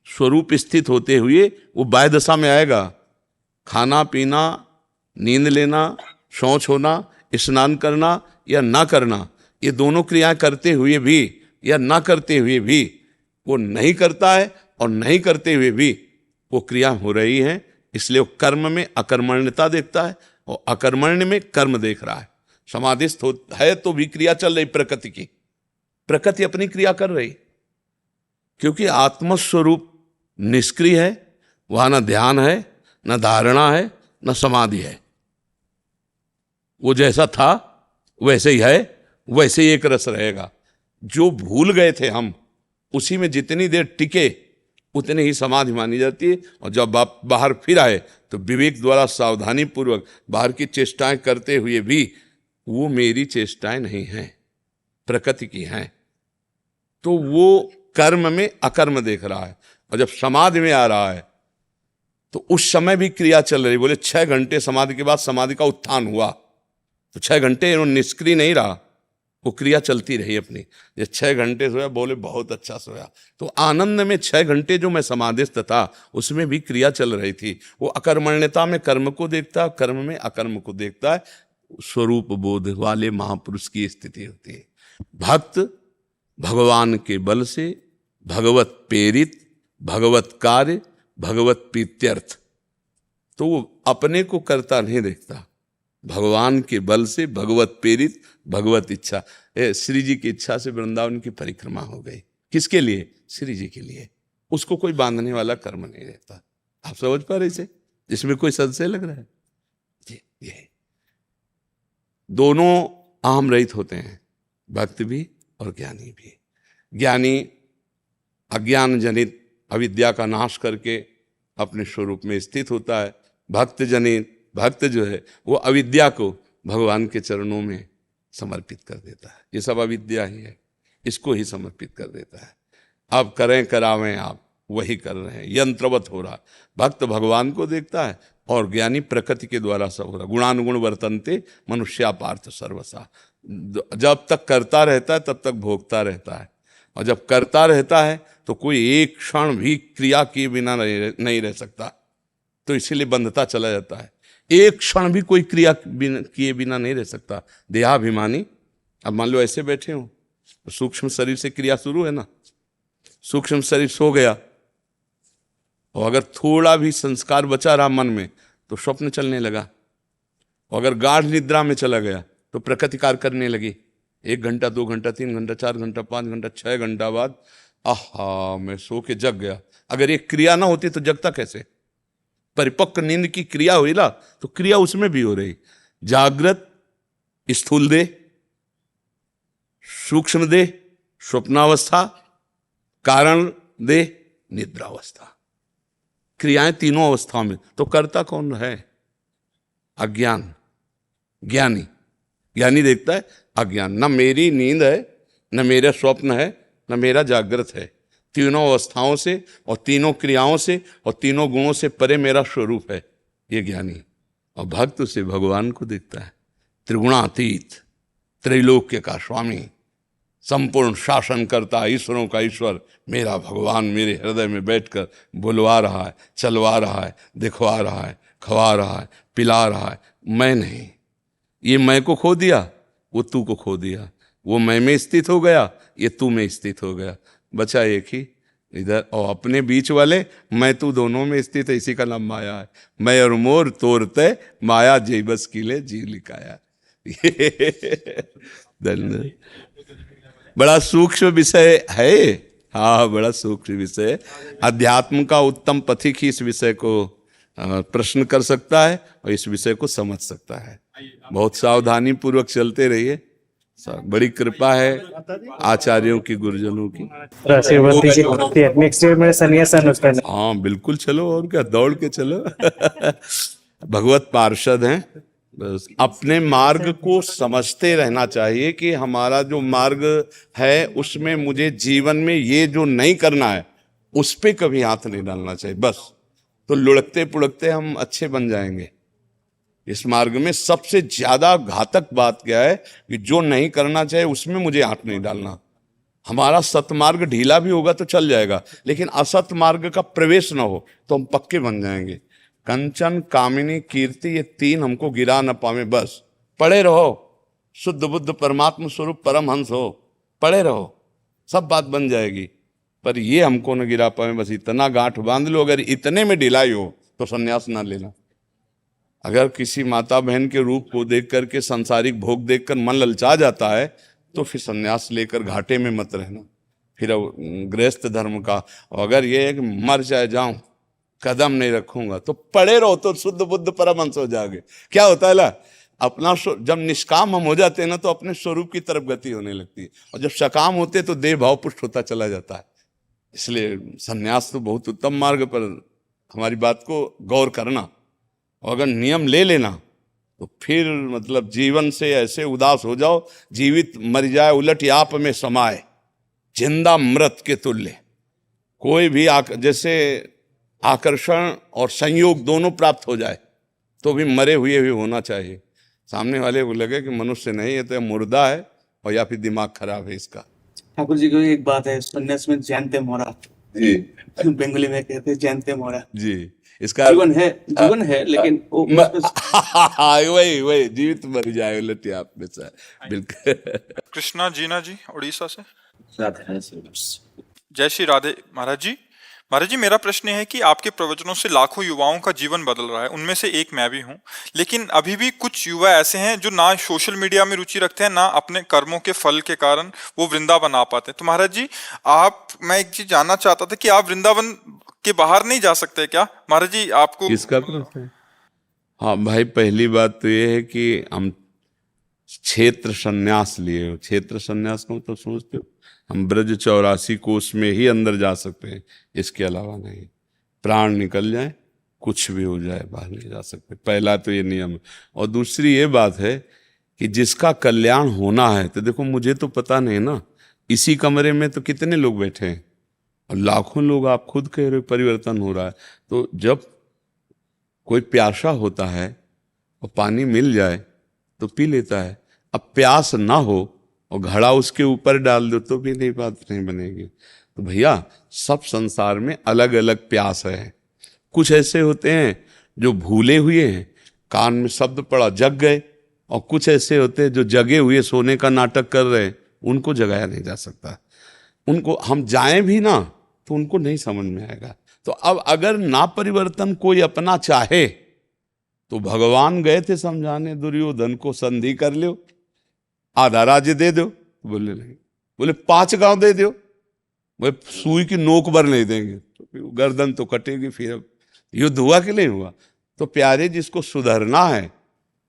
स्वरूप स्थित होते हुए वो बाह्य दशा में आएगा। खाना पीना, नींद लेना, शौच होना, स्नान करना या ना करना, ये दोनों क्रियाएं करते हुए भी या ना करते हुए भी वो नहीं करता है, और नहीं करते हुए भी वो क्रिया हो रही है। इसलिए वो कर्म में अकर्मण्यता देखता है और अकर्मण्य में कर्म देख रहा है। समाधिस्थ है तो भी क्रिया चल रही प्रकृति की, प्रकृति अपनी क्रिया कर रही, क्योंकि आत्मस्वरूप निष्क्रिय है, वहां न ध्यान है, न धारणा है, न समाधि है। वो जैसा था वैसे ही है, वैसे ही एक रस रहेगा। जो भूल गए थे हम, उसी में जितनी देर टिके उतनी ही समाधि मानी जाती है। और जब आप बाहर फिर आए तो विवेक द्वारा सावधानी पूर्वक बाहर की चेष्टाएं करते हुए भी वो मेरी चेष्टाएं नहीं हैं, प्रकृति की हैं, तो वो कर्म में अकर्म देख रहा है। और जब समाधि में आ रहा है तो उस समय भी क्रिया चल रही। बोले 6 घंटे समाधि के बाद समाधि का उत्थान हुआ, तो 6 घंटे निष्क्रिय नहीं रहा, वो क्रिया चलती रही अपनी। ये 6 घंटे सोया, बोले बहुत अच्छा सोया, तो आनंद में 6 घंटे जो मैं समाधिस्थ था उसमें भी क्रिया चल रही थी। वो अकर्मण्यता में कर्म को देखता है, कर्म में अकर्म को देखता है। स्वरूप बोध वाले महापुरुष की स्थिति होती है। भक्त भगवान के बल से भगवत प्रेरित, भगवत कार्य, भगवत प्रीत्यर्थ, तो वो अपने को करता नहीं देखता, भगवान के बल से भगवत प्रेरित, भगवत इच्छा। श्री जी की इच्छा से वृंदावन की परिक्रमा हो गई, किसके लिए? श्री जी के लिए। उसको कोई बांधने वाला कर्म नहीं रहता। आप समझ पा रहे इसे? इसमें कोई संशय लग रहा है? ये दोनों अहम रहित होते हैं, भक्त भी और ज्ञानी भी। ज्ञानी अज्ञान जनित अविद्या का नाश करके अपने स्वरूप में स्थित होता है। भक्त जनित, भक्त जो है वो अविद्या को भगवान के चरणों में समर्पित कर देता है। ये सब अविद्या ही है, इसको ही समर्पित कर देता है। आप करें करावें, आप वही कर रहे हैं, यंत्रवत हो रहा। भक्त भगवान को देखता है और ज्ञानी प्रकृति के द्वारा सब हो रहा। गुणानुगुण वर्तन्ते मनुष्या पार्थ सर्वसा। जब तक करता रहता है तब तक भोगता रहता है, और जब करता रहता है तो कोई एक क्षण भी क्रिया किए बिना नहीं रह सकता, तो इसीलिए बंधता चला जाता है। एक क्षण भी कोई क्रिया किए बिना नहीं रह सकता। देहाभिमानी, अब मान लो ऐसे बैठे हो, सूक्ष्म शरीर से क्रिया शुरू है ना, सूक्ष्म शरीर सो गया और अगर थोड़ा भी संस्कार बचा रहा मन में तो स्वप्न चलने लगा, और अगर गाढ़ निद्रा में चला गया तो प्रकृति कार्य करने लगी। 1 घंटा, 2 घंटा, 3 घंटा, 4 घंटा, 5 घंटा, 6 घंटा बाद आहा मैं सो के जग गया। अगर ये क्रिया ना होती तो जगता कैसे? परिपक्व नींद की क्रिया हुई ना, तो क्रिया उसमें भी हो रही। जागृत स्थूल देह, सूक्ष्म देह स्वप्नावस्था, कारण देह निद्रावस्था, क्रियाएं तीनों अवस्थाओं में। तो करता कौन है? अज्ञान। ज्ञानी, ज्ञानी देखता है अज्ञान, न मेरी नींद है, न मेरा स्वप्न है, न मेरा जागृत है। तीनों अवस्थाओं से और तीनों क्रियाओं से और तीनों गुणों से परे मेरा स्वरूप है, ये ज्ञानी। और भक्त से भगवान को देखता है, त्रिगुणातीत, त्रैलोक्य का स्वामी, संपूर्ण शासन करता, ईश्वरों का ईश्वर, मेरा भगवान मेरे हृदय में बैठकर बुलवा रहा है, चलवा रहा है, दिखवा रहा है, खवा रहा है, पिला रहा है। मैं नहीं, ये मैं को खो दिया, वो तू को खो दिया। वो मैं में स्थित हो गया, ये तू में स्थित हो गया। बचा एक ही इधर, और अपने बीच वाले मैं तू दोनों में स्थित है। इसी का नाम माया है। मैं और मोर तोरते माया जेबस किले जी लिखाया। धन्यवाद। बड़ा सूक्ष्म विषय है। हाँ, बड़ा सूक्ष्म विषय है। अध्यात्म का उत्तम पथिक ही इस विषय को प्रश्न कर सकता है और इस विषय को समझ सकता है। बहुत सावधानी पूर्वक चलते रहिए। बड़ी कृपा है आचार्यों की, गुरुजनों की। आशीर्वाद दीजिए। नेक्स्ट ईयर मेरा सन्यासन उसका। हाँ बिल्कुल, चलो, और क्या, दौड़ के चलो। भगवत पार्षद हैं, बस अपने मार्ग को समझते रहना चाहिए कि हमारा जो मार्ग है उसमें मुझे जीवन में ये जो नहीं करना है उस पे कभी हाथ नहीं डालना चाहिए। बस, तो लुढ़कते पुढ़कते हम अच्छे बन जाएंगे। इस मार्ग में सबसे ज्यादा घातक बात क्या है कि जो नहीं करना चाहिए उसमें मुझे हाथ नहीं डालना। हमारा सतमार्ग ढीला भी होगा तो चल जाएगा, लेकिन असत मार्ग का प्रवेश ना हो तो हम पक्के बन जाएंगे। कंचन, कामिनी, कीर्ति, ये तीन हमको गिरा न पावे। बस पढ़े रहो, शुद्ध बुद्ध परमात्मा स्वरूप परमहंस हो, पढ़े रहो, सब बात बन जाएगी। पर ये हमको न गिरा पावे, बस इतना गांठ बांध लो। अगर इतने में ढिलाई हो तो संन्यास ना लेना। अगर किसी माता बहन के रूप को देख करके, सांसारिक भोग देखकर मन ललचा जाता है तो फिर संन्यास लेकर घाटे में मत रहना। फिर गृहस्थ धर्म का, अगर ये है कि मर जाए जाऊं, कदम नहीं रखूंगा, तो पड़े रहो तो शुद्ध बुद्ध परमहंस हो जाओगे। क्या होता है ला, अपना जब निष्काम हम हो जाते हैं ना तो अपने स्वरूप की तरफ गति होने लगती है, और जब सकाम होते तो देह भाव पुष्ट होता चला जाता है। इसलिए संन्यास तो बहुत उत्तम मार्ग, पर हमारी बात को गौर करना, और अगर नियम ले लेना तो फिर मतलब जीवन से ऐसे उदास हो जाओ, जीवित मर जाए उलट याप में समाए, जिंदा मृत के तुल्य। कोई भी जैसे आकर्षण और संयोग दोनों प्राप्त हो जाए तो भी मरे हुए भी होना चाहिए। सामने वाले को लगे कि मनुष्य नहीं है, तो मुर्दा है और या फिर दिमाग खराब है इसका। ठाकुर जी को एक बात है, सन्यास में जानते मोरा जी, बंगाली में कहते हैं जानते मोरा जी, इसका जीवन है लेकिन वो वही जीवित मर जाए उलट आप में से। बिल्कुल। कृष्णा जीना जी उड़ीसा से। जय श्री राधे। महाराज जी मेरा प्रश्न है कि आपके प्रवचनों से लाखों युवाओं का जीवन बदल रहा है, उनमें से एक मैं भी हूं। लेकिन अभी भी कुछ युवा ऐसे हैं जो ना सोशल मीडिया में रुचि रखते हैं, ना अपने कर्मों के फल के कारण वो वृंदावन आ पाते। तो महाराज जी मैं एक चीज जानना चाहता था कि आप वृंदावन के बाहर नहीं जा सकते क्या? महाराज जी आपको किसका प्रश्न है? हाँ भाई, पहली बात तो ये है कि हम क्षेत्र संन्यास लिए हो। क्षेत्र संन्यास को तो सोचते हो हम ब्रज 84 कोष में ही अंदर जा सकते हैं, इसके अलावा नहीं। प्राण निकल जाए, कुछ भी हो जाए, बाहर नहीं जा सकते। पहला तो ये नियम है। और दूसरी ये बात है कि जिसका कल्याण होना है, तो देखो मुझे तो पता नहीं ना, इसी कमरे में तो कितने लोग बैठे हैं और लाखों लोग, आप खुद कह रहे हो परिवर्तन हो रहा है। तो जब कोई प्यासा होता है और पानी मिल जाए तो पी लेता है। अब प्यास ना हो और घड़ा उसके ऊपर डाल दो तो भी नहीं, बात नहीं बनेगी। तो भैया सब संसार में अलग अलग प्यास है। कुछ ऐसे होते हैं जो भूले हुए हैं, कान में शब्द पड़ा जग गए, और कुछ ऐसे होते हैं जो जगे हुए सोने का नाटक कर रहे हैं, उनको जगाया नहीं जा सकता। उनको हम जाएं भी ना तो उनको नहीं समझ में आएगा। तो अब अगर ना परिवर्तन कोई अपना चाहे तो भगवान गए थे समझाने दुर्योधन को, संधि कर लो, आधा राज्य दे दो। बोले नहीं, बोले 5 गांव दे दो। बोले सुई की नोक भर नहीं देंगे, तो गर्दन तो कटेगी। फिर अब युद्ध हुआ कि नहीं हुआ? तो प्यारे, जिसको सुधरना है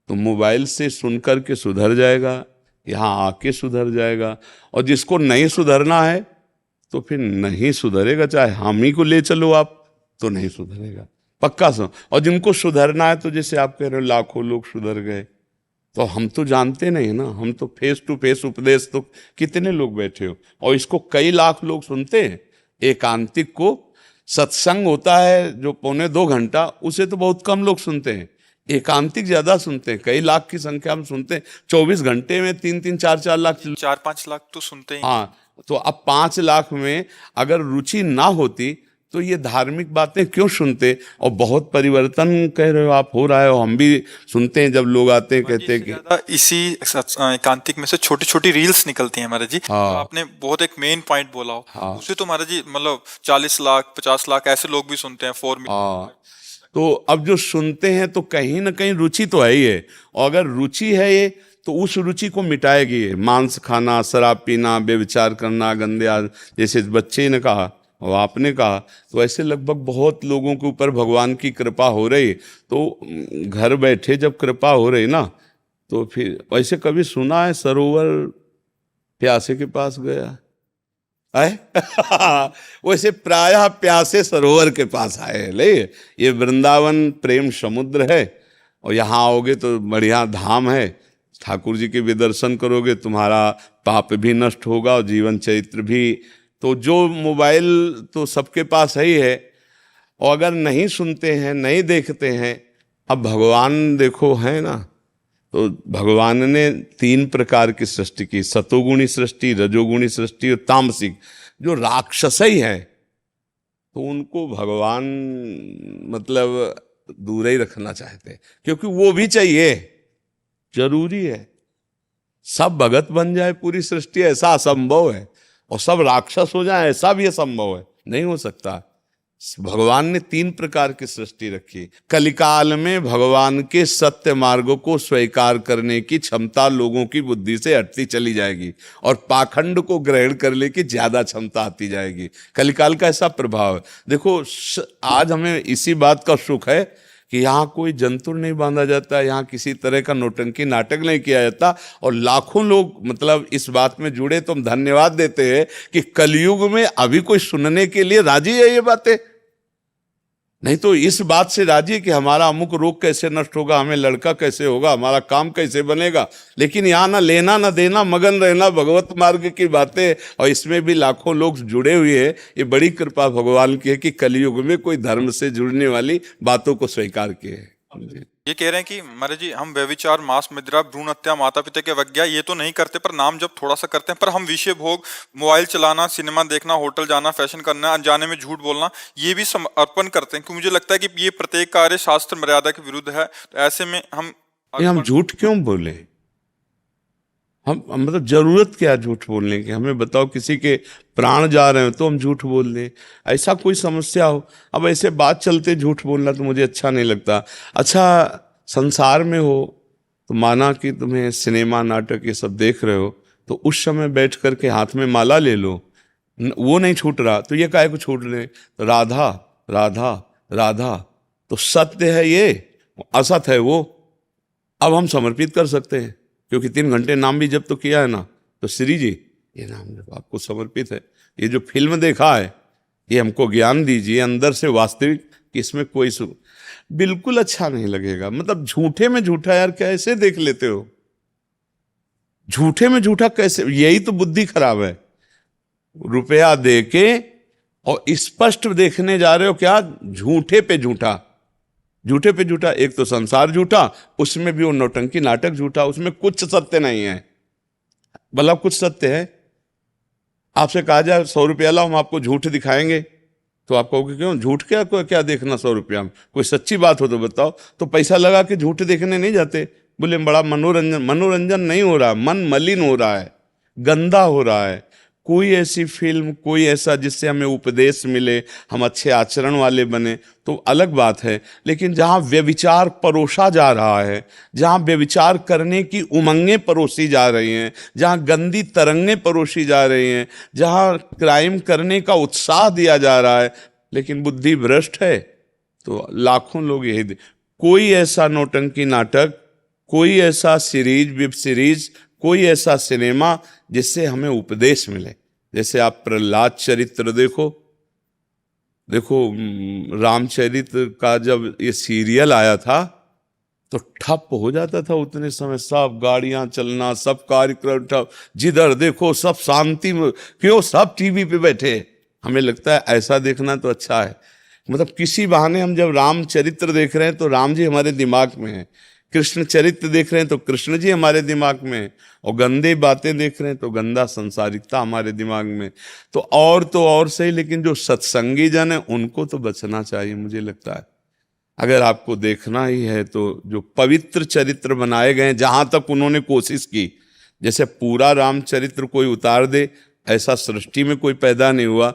तो मोबाइल से सुन करके सुधर जाएगा, यहाँ आके सुधर जाएगा। और जिसको नहीं सुधरना है तो फिर नहीं सुधरेगा, चाहे हम ही को ले चलो आप, तो नहीं सुधरेगा, पक्का सो। और जिनको सुधरना है, तो जैसे आप कह रहे हो लाखों लोग सुधर गए, तो हम तो जानते नहीं ना, हम तो फेस टू फेस उपदेश तो कितने लोग बैठे हो, और इसको कई लाख लोग सुनते हैं। एकांतिक को सत्संग होता है जो 1.25 घंटा, उसे तो बहुत कम लोग सुनते हैं। एकांतिक ज्यादा सुनते हैं, कई लाख की संख्या में सुनते हैं। 24 घंटे में 3-3, 4-4 लाख, 4-5 लाख तो सुनते हैं। हाँ, तो अब 5 लाख में अगर रुचि ना होती तो ये धार्मिक बातें क्यों सुनते? और बहुत परिवर्तन कह रहे हो आप हो रहा है, और हम भी सुनते हैं जब लोग आते हैं, कहते हैं कि इसी एकांतिक में से छोटी छोटी रील्स निकलती हैं महाराज जी। हाँ। तो आपने बहुत एक मेन पॉइंट बोला हो, हाँ। उसे तो महाराज जी मतलब 40 लाख 50 लाख ऐसे लोग भी सुनते हैं 4 मिलियन। हाँ, तो अब जो सुनते हैं तो कहीं ना कहीं रुचि तो है ही है। और अगर रुचि है ये, तो उस रुचि को मिटाएगी। मांस खाना, शराब पीना, व्यभिचार करना, गंदे जैसे बच्चे ने कहा और आपने कहा, तो ऐसे लगभग बहुत लोगों के ऊपर भगवान की कृपा हो रही। तो घर बैठे जब कृपा हो रही ना, तो फिर ऐसे कभी सुना है सरोवर प्यासे के पास गया है? वैसे प्रायः प्यासे सरोवर के पास आए। ले, ये वृंदावन प्रेम समुद्र है और यहाँ आओगे तो बढ़िया धाम है। ठाकुर जी के भी दर्शन करोगे, तुम्हारा पाप भी नष्ट होगा और जीवन चरित्र भी। तो जो मोबाइल तो सबके पास है ही है, और अगर नहीं सुनते हैं, नहीं देखते हैं, अब भगवान देखो है ना, तो भगवान ने 3 प्रकार की सृष्टि की, सतोगुणी सृष्टि, रजोगुणी सृष्टि और तामसिक। जो राक्षसी है तो उनको भगवान मतलब दूर ही रखना चाहते हैं, क्योंकि वो भी चाहिए, जरूरी है। सब भगत बन जाए पूरी सृष्टि, ऐसा असंभव है, और सब राक्षस हो जाए ऐसा भी असंभव है, नहीं हो सकता। भगवान ने 3 प्रकार की सृष्टि रखी। कलिकाल में भगवान के सत्य मार्गों को स्वीकार करने की क्षमता लोगों की बुद्धि से हटती चली जाएगी, और पाखंड को ग्रहण करने की ज्यादा क्षमता आती जाएगी। कलिकाल का ऐसा प्रभाव है। देखो, आज हमें इसी बात का सुख है कि यहाँ कोई जंतुर नहीं बांधा जाता, यहाँ किसी तरह का नौटंकी नाटक नहीं किया जाता, और लाखों लोग मतलब इस बात में जुड़े। तो हम धन्यवाद देते हैं कि कलयुग में अभी कोई सुनने के लिए राजी है ये बातें। नहीं तो इस बात से राजी है कि हमारा अमुक रोग कैसे नष्ट होगा, हमें लड़का कैसे होगा, हमारा काम कैसे बनेगा। लेकिन यहाँ ना लेना ना देना, मगन रहना भगवत मार्ग की बातें, और इसमें भी लाखों लोग जुड़े हुए हैं। ये बड़ी कृपा भगवान की है कि कलयुग में कोई धर्म से जुड़ने वाली बातों को स्वीकार किए। ये कह रहे हैं कि महाराज जी, हम व्यभिचार, मांस, मदिरा, भ्रूण हत्या, माता पिता की अवज्ञा ये तो नहीं करते, पर नाम जब थोड़ा सा करते हैं। पर हम विषय भोग, मोबाइल चलाना, सिनेमा देखना, होटल जाना, फैशन करना, अनजाने में झूठ बोलना, ये भी अर्पण करते हैं। क्योंकि मुझे लगता है कि ये प्रत्येक कार्य शास्त्र मर्यादा के विरुद्ध है। तो ऐसे में हम झूठ क्यों बोले? हम मतलब जरूरत क्या झूठ बोलने की? हमें बताओ, किसी के प्राण जा रहे हो तो हम झूठ बोल दें, ऐसा कोई समस्या हो? अब ऐसे बात चलते झूठ बोलना तो मुझे अच्छा नहीं लगता। अच्छा, संसार में हो तो माना कि तुम्हें सिनेमा, नाटक ये सब देख रहे हो, तो उस समय बैठ करके हाथ में माला ले लो, वो नहीं छूट रहा तो ये काहे को छूट रहे? तो राधा राधा राधा, तो सत्य है ये, असत है वो। अब हम समर्पित कर सकते हैं, क्योंकि 3 घंटे नाम भी जब तो किया है ना, तो श्री जी ये नाम जब आपको समर्पित है। ये जो फिल्म देखा है, ये हमको ज्ञान दीजिए अंदर से वास्तविक, कि इसमें कोई बिल्कुल अच्छा नहीं लगेगा। मतलब झूठे में झूठा, यार कैसे देख लेते हो? झूठे में झूठा कैसे? यही तो बुद्धि खराब है। रुपया दे के और स्पष्ट देखने जा रहे हो क्या? झूठे पे झूठा, झूठे पे झूठा। एक तो संसार झूठा, उसमें भी वो नौटंकी नाटक झूठा, उसमें कुछ सत्य नहीं है। भला कुछ सत्य है? आपसे कहा जाए 100 रुपया लाओ, हम आपको झूठ दिखाएंगे, तो आप कहोगे क्यों झूठ? क्या देखना 100 रुपया में? कोई सच्ची बात हो तो बताओ। तो पैसा लगा के झूठ देखने नहीं जाते। बोले बड़ा मनोरंजन नहीं हो रहा, मन मलिन हो रहा है, गंदा हो रहा है। कोई ऐसी फिल्म, कोई ऐसा जिससे हमें उपदेश मिले, हम अच्छे आचरण वाले बने, तो अलग बात है। लेकिन जहाँ व्यभिचार परोसा जा रहा है, जहाँ व्यभिचार करने की उमंगें परोसी जा रही हैं, जहाँ गंदी तरंगें परोसी जा रही हैं, जहाँ क्राइम करने का उत्साह दिया जा रहा है, लेकिन बुद्धि भ्रष्ट है, तो लाखों लोग यही कोई ऐसा नौटंकी नाटक, कोई ऐसा सीरीज, वेब सीरीज, कोई ऐसा सिनेमा जिससे हमें उपदेश मिले। जैसे आप प्रहलाद चरित्र देखो, रामचरित्र का जब ये सीरियल आया था तो ठप हो जाता था उतने समय। सब गाड़ियां चलना, सब कार्यक्रम ठप, जिधर देखो सब शांति में, क्यों? सब टीवी पे बैठे। हमें लगता है ऐसा देखना तो अच्छा है। मतलब किसी बहाने हम जब रामचरित्र देख रहे हैं तो राम जी हमारे दिमाग में है, कृष्ण चरित्र देख रहे हैं तो कृष्ण जी हमारे दिमाग में, और गंदे बातें देख रहे हैं तो गंदा संसारिकता हमारे दिमाग में। तो और सही, लेकिन जो सत्संगी जन है उनको तो बचना चाहिए। मुझे लगता है अगर आपको देखना ही है तो जो पवित्र चरित्र बनाए गए, जहां तक उन्होंने कोशिश की, जैसे पूरा रामचरित्र कोई उतार दे ऐसा सृष्टि में कोई पैदा नहीं हुआ,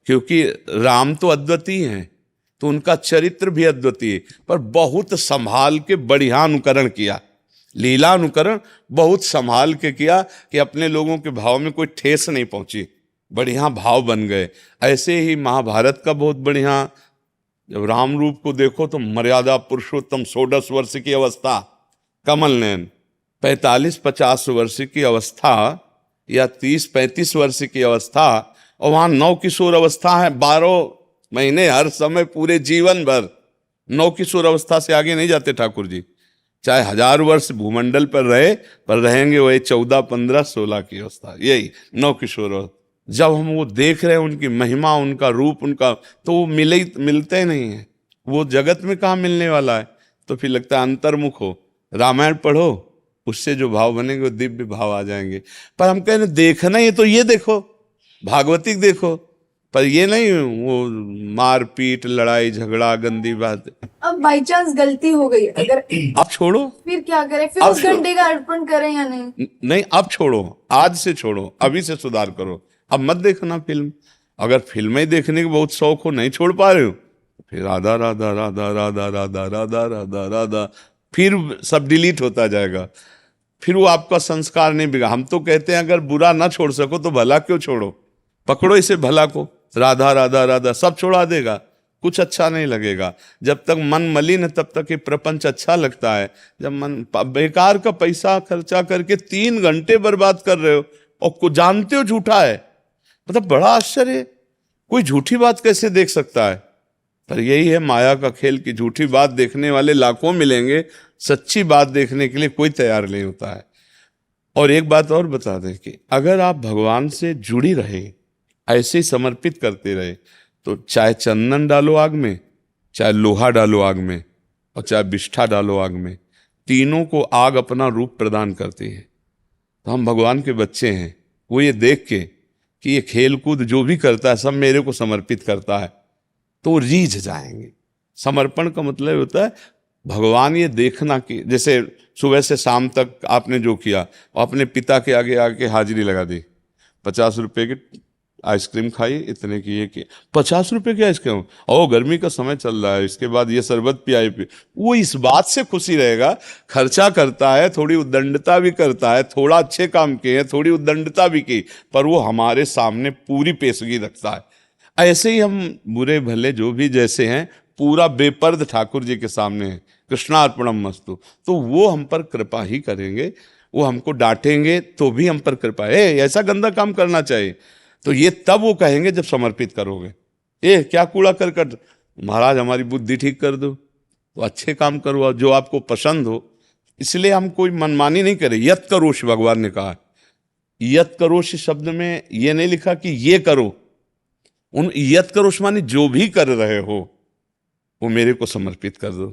क्योंकि राम तो अद्वितीय हैं, तो उनका चरित्र भी अद्वितीय, पर बहुत संभाल के बढ़िया अनुकरण किया। लीला अनुकरण बहुत संभाल के किया कि अपने लोगों के भाव में कोई ठेस नहीं पहुंची, बढ़िया भाव बन गए। ऐसे ही महाभारत का बहुत बढ़िया, जब राम रूप को देखो तो मर्यादा पुरुषोत्तम 16 वर्ष की अवस्था, कमल नयन 45-50 वर्ष की अवस्था या 30-35 वर्ष की अवस्था, और वहां नौ किशोर अवस्था है, 12 महीने हर समय पूरे जीवन भर। नौ किशोर अवस्था से आगे नहीं जाते ठाकुर जी, चाहे 1000 वर्ष भूमंडल पर रहे, पर रहेंगे वही 14, 15, 16 की अवस्था, यही नौ किशोर अवस्था। जब हम वो देख रहे हैं उनकी महिमा, उनका रूप, उनका, तो वो मिलते नहीं है, वो जगत में कहाँ मिलने वाला है। तो फिर लगता है अंतर्मुख हो, रामायण पढ़ो, उससे जो भाव बनेंगे वो दिव्य भाव आ जाएंगे। पर हम कह रहे देखना ही तो ये देखो, भागवतिक देखो, पर ये नहीं वो मारपीट, लड़ाई झगड़ा, गंदी बात। अब बाई चांस गलती हो गई अगर, अब छोड़ो, फिर क्या करें? फिर अब उस घंटे का अर्पण करें या नहीं? नहीं अब छोड़ो, आज से छोड़ो, अभी से सुधार करो। अब मत देखना फिल्म। अगर फिल्में देखने के बहुत शौक हो, नहीं छोड़ पा रहे हो, फिर राधा राधा राधा राधा राधा राधा राधा राधा, फिर सब डिलीट होता जाएगा, फिर वो आपका संस्कार नहीं बिगड़ा। हम तो कहते हैं अगर बुरा ना छोड़ सको तो भला क्यों छोड़ो, पकड़ो इसे भला को, राधा राधा राधा, सब छोड़ा देगा, कुछ अच्छा नहीं लगेगा। जब तक मन मलिन है तब तक ये प्रपंच अच्छा लगता है। जब मन बेकार का पैसा खर्चा करके 3 घंटे बर्बाद कर रहे हो और जानते हो झूठा है, मतलब बड़ा आश्चर्य, कोई झूठी बात कैसे देख सकता है। पर यही है माया का खेल कि झूठी बात देखने वाले लाखों मिलेंगे, सच्ची बात देखने के लिए कोई तैयार नहीं होता है। और एक बात और बता दें कि अगर आप भगवान से जुड़ी रहे, ऐसे ही समर्पित करते रहे, तो चाहे चंदन डालो आग में, चाहे लोहा डालो आग में, और चाहे बिष्ठा डालो आग में, तीनों को आग अपना रूप प्रदान करती है। तो हम भगवान के बच्चे हैं, वो ये देख के कि ये खेल कूद जो भी करता है सब मेरे को समर्पित करता है, तो वो रीझ जाएंगे। समर्पण का मतलब होता है भगवान ये देखना कि जैसे सुबह से शाम तक आपने जो किया, अपने पिता के आगे आके हाजिरी लगा दी, 50 रुपए की आइसक्रीम खाई, इतने की ये की, 50 रुपए की आइसक्रीम, ओ गर्मी का समय चल रहा है, इसके बाद ये शरबत पियाई पी, वो इस बात से खुशी रहेगा। खर्चा करता है, थोड़ी उद्दंडता भी करता है, थोड़ा अच्छे काम किए हैं, थोड़ी उद्दंडता भी की, पर वो हमारे सामने पूरी पेशगी रखता है। ऐसे ही हम बुरे भले जो भी जैसे हैं, पूरा बेपर्द ठाकुर जी के सामने है, कृष्णार्पणम मस्तु, तो वो हम पर कृपा ही करेंगे। वो हमको डांटेंगे तो भी हम पर कृपा है, ऐसा गंदा काम करना चाहिए, तो ये तब वो कहेंगे जब समर्पित करोगे। क्या कूड़ा करकट, महाराज हमारी बुद्धि ठीक कर दो, तो अच्छे काम करो जो आपको पसंद हो। इसलिए हम कोई मनमानी नहीं करें। यत करोश भगवान ने कहा, यत करोश शब्द में ये नहीं लिखा कि ये करो, उन यत करोश मानी जो भी कर रहे हो वो मेरे को समर्पित कर दो,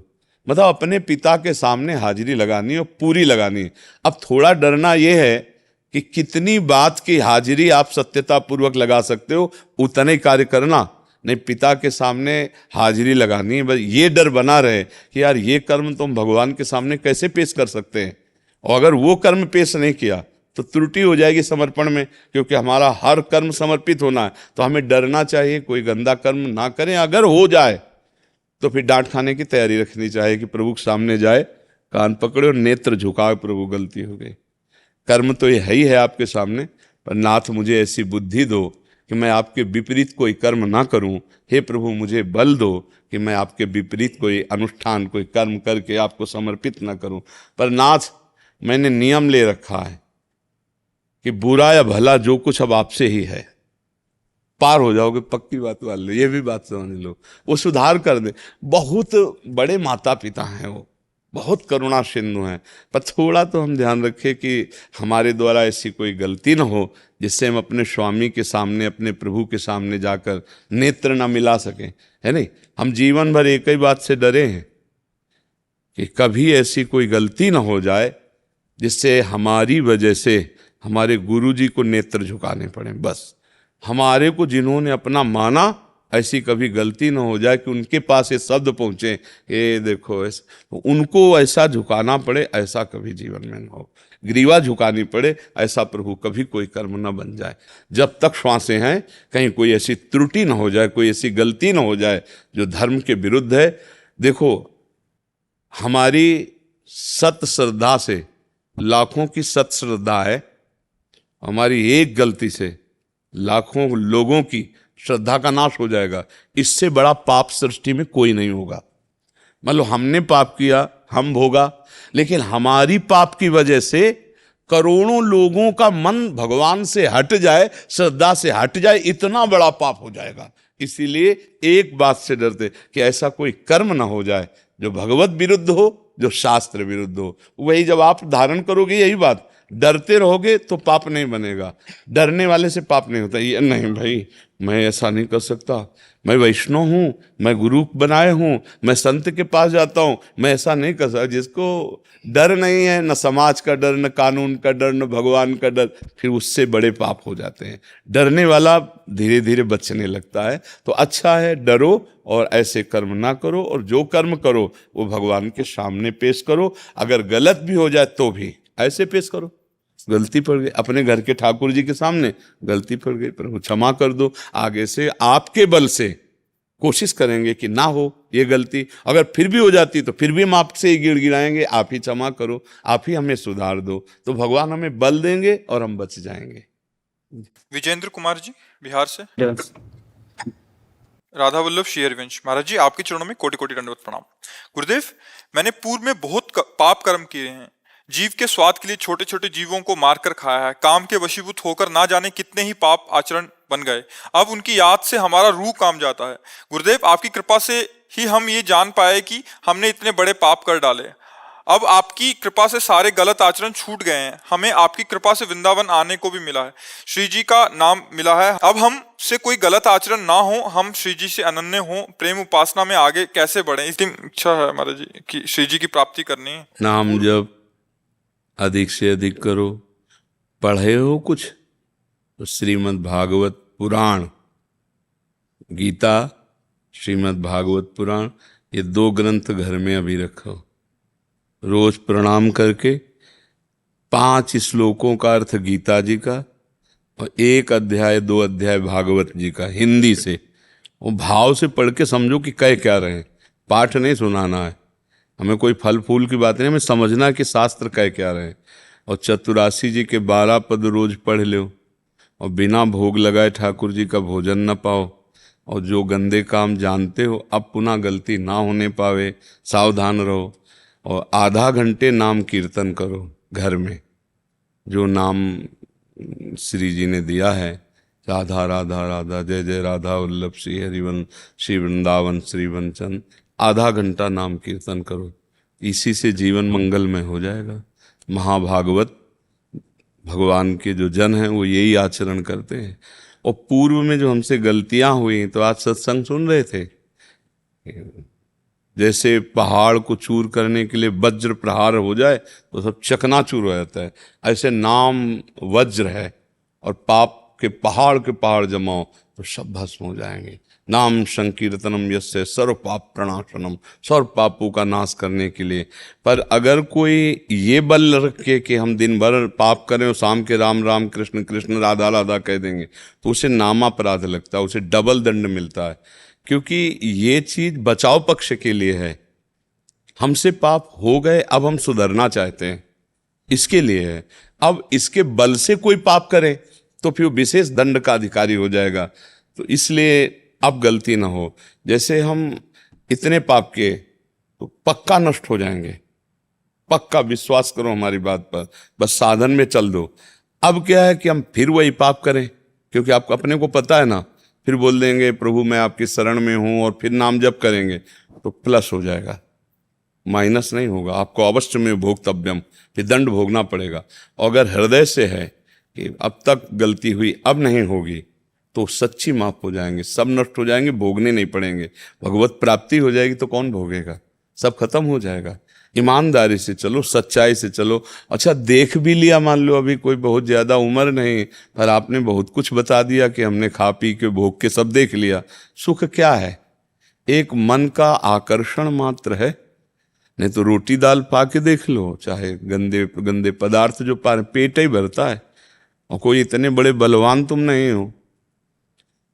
मतलब अपने पिता के सामने हाजिरी लगानी और पूरी लगानी। अब थोड़ा डरना यह है कि कितनी बात की हाजिरी आप सत्यता पूर्वक लगा सकते हो, उतना ही कार्य करना, नहीं पिता के सामने हाजिरी लगानी है। बस ये डर बना रहे कि यार ये कर्म तुम भगवान के सामने कैसे पेश कर सकते हैं, और अगर वो कर्म पेश नहीं किया तो त्रुटि हो जाएगी समर्पण में, क्योंकि हमारा हर कर्म समर्पित होना है। तो हमें डरना चाहिए कोई गंदा कर्म ना करें, अगर हो जाए तो फिर डांट खाने की तैयारी रखनी चाहिए कि प्रभु के सामने जाए, कान पकड़े और नेत्र झुकाए, प्रभु गलती हो गई, कर्म तो ये है ही है आपके सामने, पर नाथ मुझे ऐसी बुद्धि दो कि मैं आपके विपरीत कोई कर्म ना करूं। हे प्रभु मुझे बल दो कि मैं आपके विपरीत कोई अनुष्ठान, कोई कर्म करके आपको समर्पित ना करूं। पर नाथ मैंने नियम ले रखा है कि बुरा या भला जो कुछ अब आपसे ही है, पार हो जाओगे, पक्की बात वाले, ये भी बात समझ लो, वो सुधार कर दे। बहुत बड़े माता पिता हैं, वो बहुत करुणा सिंधु हैं, पर थोड़ा तो हम ध्यान रखें कि हमारे द्वारा ऐसी कोई गलती ना हो जिससे हम अपने स्वामी के सामने, अपने प्रभु के सामने जाकर नेत्र ना मिला सकें, है नहीं। हम जीवन भर एक ही बात से डरे हैं कि कभी ऐसी कोई गलती ना हो जाए जिससे हमारी वजह से हमारे गुरु जी को नेत्र झुकाने पड़े। बस हमारे को जिन्होंने अपना माना, ऐसी कभी गलती ना हो जाए कि उनके पास ये शब्द पहुँचे, ये देखो ऐसा, तो उनको ऐसा झुकाना पड़े, ऐसा कभी जीवन में ना हो। ग्रीवा झुकानी पड़े, ऐसा प्रभु कभी कोई कर्म ना बन जाए। जब तक श्वासें हैं कहीं कोई ऐसी त्रुटि ना हो जाए, कोई ऐसी गलती ना हो जाए जो धर्म के विरुद्ध है। देखो हमारी सत श्रद्धा से लाखों की सत श्रद्धा है, हमारी एक गलती से लाखों लोगों की श्रद्धा का नाश हो जाएगा। इससे बड़ा पाप सृष्टि में कोई नहीं होगा। मान लो हमने पाप किया, हम भोगा, लेकिन हमारी पाप की वजह से करोड़ों लोगों का मन भगवान से हट जाए, श्रद्धा से हट जाए, इतना बड़ा पाप हो जाएगा। इसीलिए एक बात से डरते कि ऐसा कोई कर्म ना हो जाए जो भगवत विरुद्ध हो, जो शास्त्र विरुद्ध हो। वही जब आप धारण करोगे, यही बात, डरते रहोगे तो पाप नहीं बनेगा। डरने वाले से पाप नहीं होता। ये नहीं भाई, मैं ऐसा नहीं कर सकता, मैं वैष्णव हूँ, मैं गुरु बनाए हूँ, मैं संत के पास जाता हूँ, मैं ऐसा नहीं कर सकता। जिसको डर नहीं है, न समाज का डर, न कानून का डर, न भगवान का डर, फिर उससे बड़े पाप हो जाते हैं। डरने वाला धीरे धीरे बचने लगता है। तो अच्छा है, डरो और ऐसे कर्म ना करो, और जो कर्म करो वो भगवान के सामने पेश करो। अगर गलत भी हो जाए तो भी ऐसे पेश करो, गलती पड़ गई, अपने घर के ठाकुर जी के सामने गलती पड़ गई, प्रभु क्षमा कर दो। आगे से आपके बल से कोशिश करेंगे कि ना हो ये गलती। अगर फिर भी हो जाती तो फिर भी हम आपसे ही गिड़गिड़ाएंगे, आप ही क्षमा करो, आप ही हमें सुधार दो। तो भगवान हमें बल देंगे और हम बच जाएंगे। विजेंद्र कुमार जी बिहार से। राधा वल्लभ श्री हरिवंश महाराज जी, आपके चरणों में कोटि कोटि दंडवत प्रणाम। गुरुदेव, मैंने पूर्व में बहुत पाप कर्म किए हैं। जीव के स्वाद के लिए छोटे छोटे जीवों को मारकर खाया है। काम के वशीभूत होकर ना जाने कितने ही पाप आचरण बन गए। अब उनकी याद से हमारा रूह काम जाता है। गुरुदेव, आपकी कृपा से ही हम ये जान पाए कि हमने इतने बड़े पाप कर डाले। अब आपकी कृपा से सारे गलत आचरण छूट गए हैं। हमें आपकी कृपा से वृंदावन आने को भी मिला है, श्री जी का नाम मिला है। अब हम से कोई गलत आचरण ना हो, हम श्री जी से अनन्य हो, प्रेम उपासना में आगे कैसे बढ़े, इसकी इच्छा है महाराज जी कि श्री जी की प्राप्ति करनी है। नाम जब अधिक से अधिक करो। पढ़े हो कुछ तो श्रीमद् भागवत पुराण, गीता, श्रीमद् भागवत पुराण, ये 2 ग्रंथ घर में अभी रखो। रोज प्रणाम करके 5 श्लोकों का अर्थ गीता जी का और 1 अध्याय 2 अध्याय भागवत जी का हिंदी से, वो भाव से पढ़ के समझो कि कह क्या रहे हैं। पाठ नहीं सुनाना है हमें, कोई फल फूल की बात नहीं, हमें समझना है कि शास्त्र कह क्या रहे हैं। और चतुरासी जी के 12 पद रोज पढ़ लो, और बिना भोग लगाए ठाकुर जी का भोजन न पाओ। और जो गंदे काम जानते हो अब पुनः गलती ना होने पावे, सावधान रहो। और आधा घंटे नाम कीर्तन करो घर में, जो नाम श्री जी ने दिया है, राधा राधा राधा, जय जय राधा वल्लभ श्री हरिवन श्री वृंदावन श्री वंचन। आधा घंटा नाम कीर्तन करो, इसी से जीवन मंगलमय हो जाएगा। महाभागवत भगवान के जो जन हैं वो यही आचरण करते हैं। और पूर्व में जो हमसे गलतियां हुई, तो आज सत्संग सुन रहे थे, जैसे पहाड़ को चूर करने के लिए वज्र प्रहार हो जाए तो सब चकनाचूर हो जाता है, ऐसे नाम वज्र है और पाप के पहाड़ जमाओ तो सब भस्म हो जाएंगे। नाम संकीर्तनम यस्य सर्व पाप प्रणाशनम, सर्व पापों का नाश करने के लिए। पर अगर कोई ये बल रखे कि हम दिन भर पाप करें और शाम के राम राम कृष्ण कृष्ण राधा राधा कह देंगे, तो उसे नामापराध लगता है, उसे डबल दंड मिलता है। क्योंकि ये चीज बचाव पक्ष के लिए है। हमसे पाप हो गए, अब हम सुधरना चाहते हैं, इसके लिए है। अब इसके बल से कोई पाप करे तो फिर विशेष दंड का अधिकारी हो जाएगा। तो इसलिए अब गलती ना हो। जैसे हम इतने पाप किए तो पक्का नष्ट हो जाएंगे, पक्का विश्वास करो हमारी बात पर, बस साधन में चल दो। अब क्या है कि हम फिर वही पाप करें, क्योंकि आपको अपने को पता है ना, फिर बोल देंगे प्रभु मैं आपकी शरण में हूं, और फिर नाम जप करेंगे तो प्लस हो जाएगा, माइनस नहीं होगा। आपको अवश्य में भोक्तव्यम, फिर दंड भोगना पड़ेगा। और अगर हृदय से है कि अब तक गलती हुई अब नहीं होगी, तो सच्ची माफ हो जाएंगे, सब नष्ट हो जाएंगे, भोगने नहीं पड़ेंगे। भगवत प्राप्ति हो जाएगी तो कौन भोगेगा, सब खत्म हो जाएगा। ईमानदारी से चलो, सच्चाई से चलो। अच्छा देख भी लिया, मान लो अभी कोई बहुत ज़्यादा उम्र नहीं, पर आपने बहुत कुछ बता दिया कि हमने खा पी के भोग के सब देख लिया। सुख क्या है? एक मन का आकर्षण मात्र है। नहीं तो रोटी दाल पा के देख लो, चाहे गंदे गंदे पदार्थ जो पा, पेट ही भरता है। और कोई इतने बड़े बलवान तुम नहीं हो,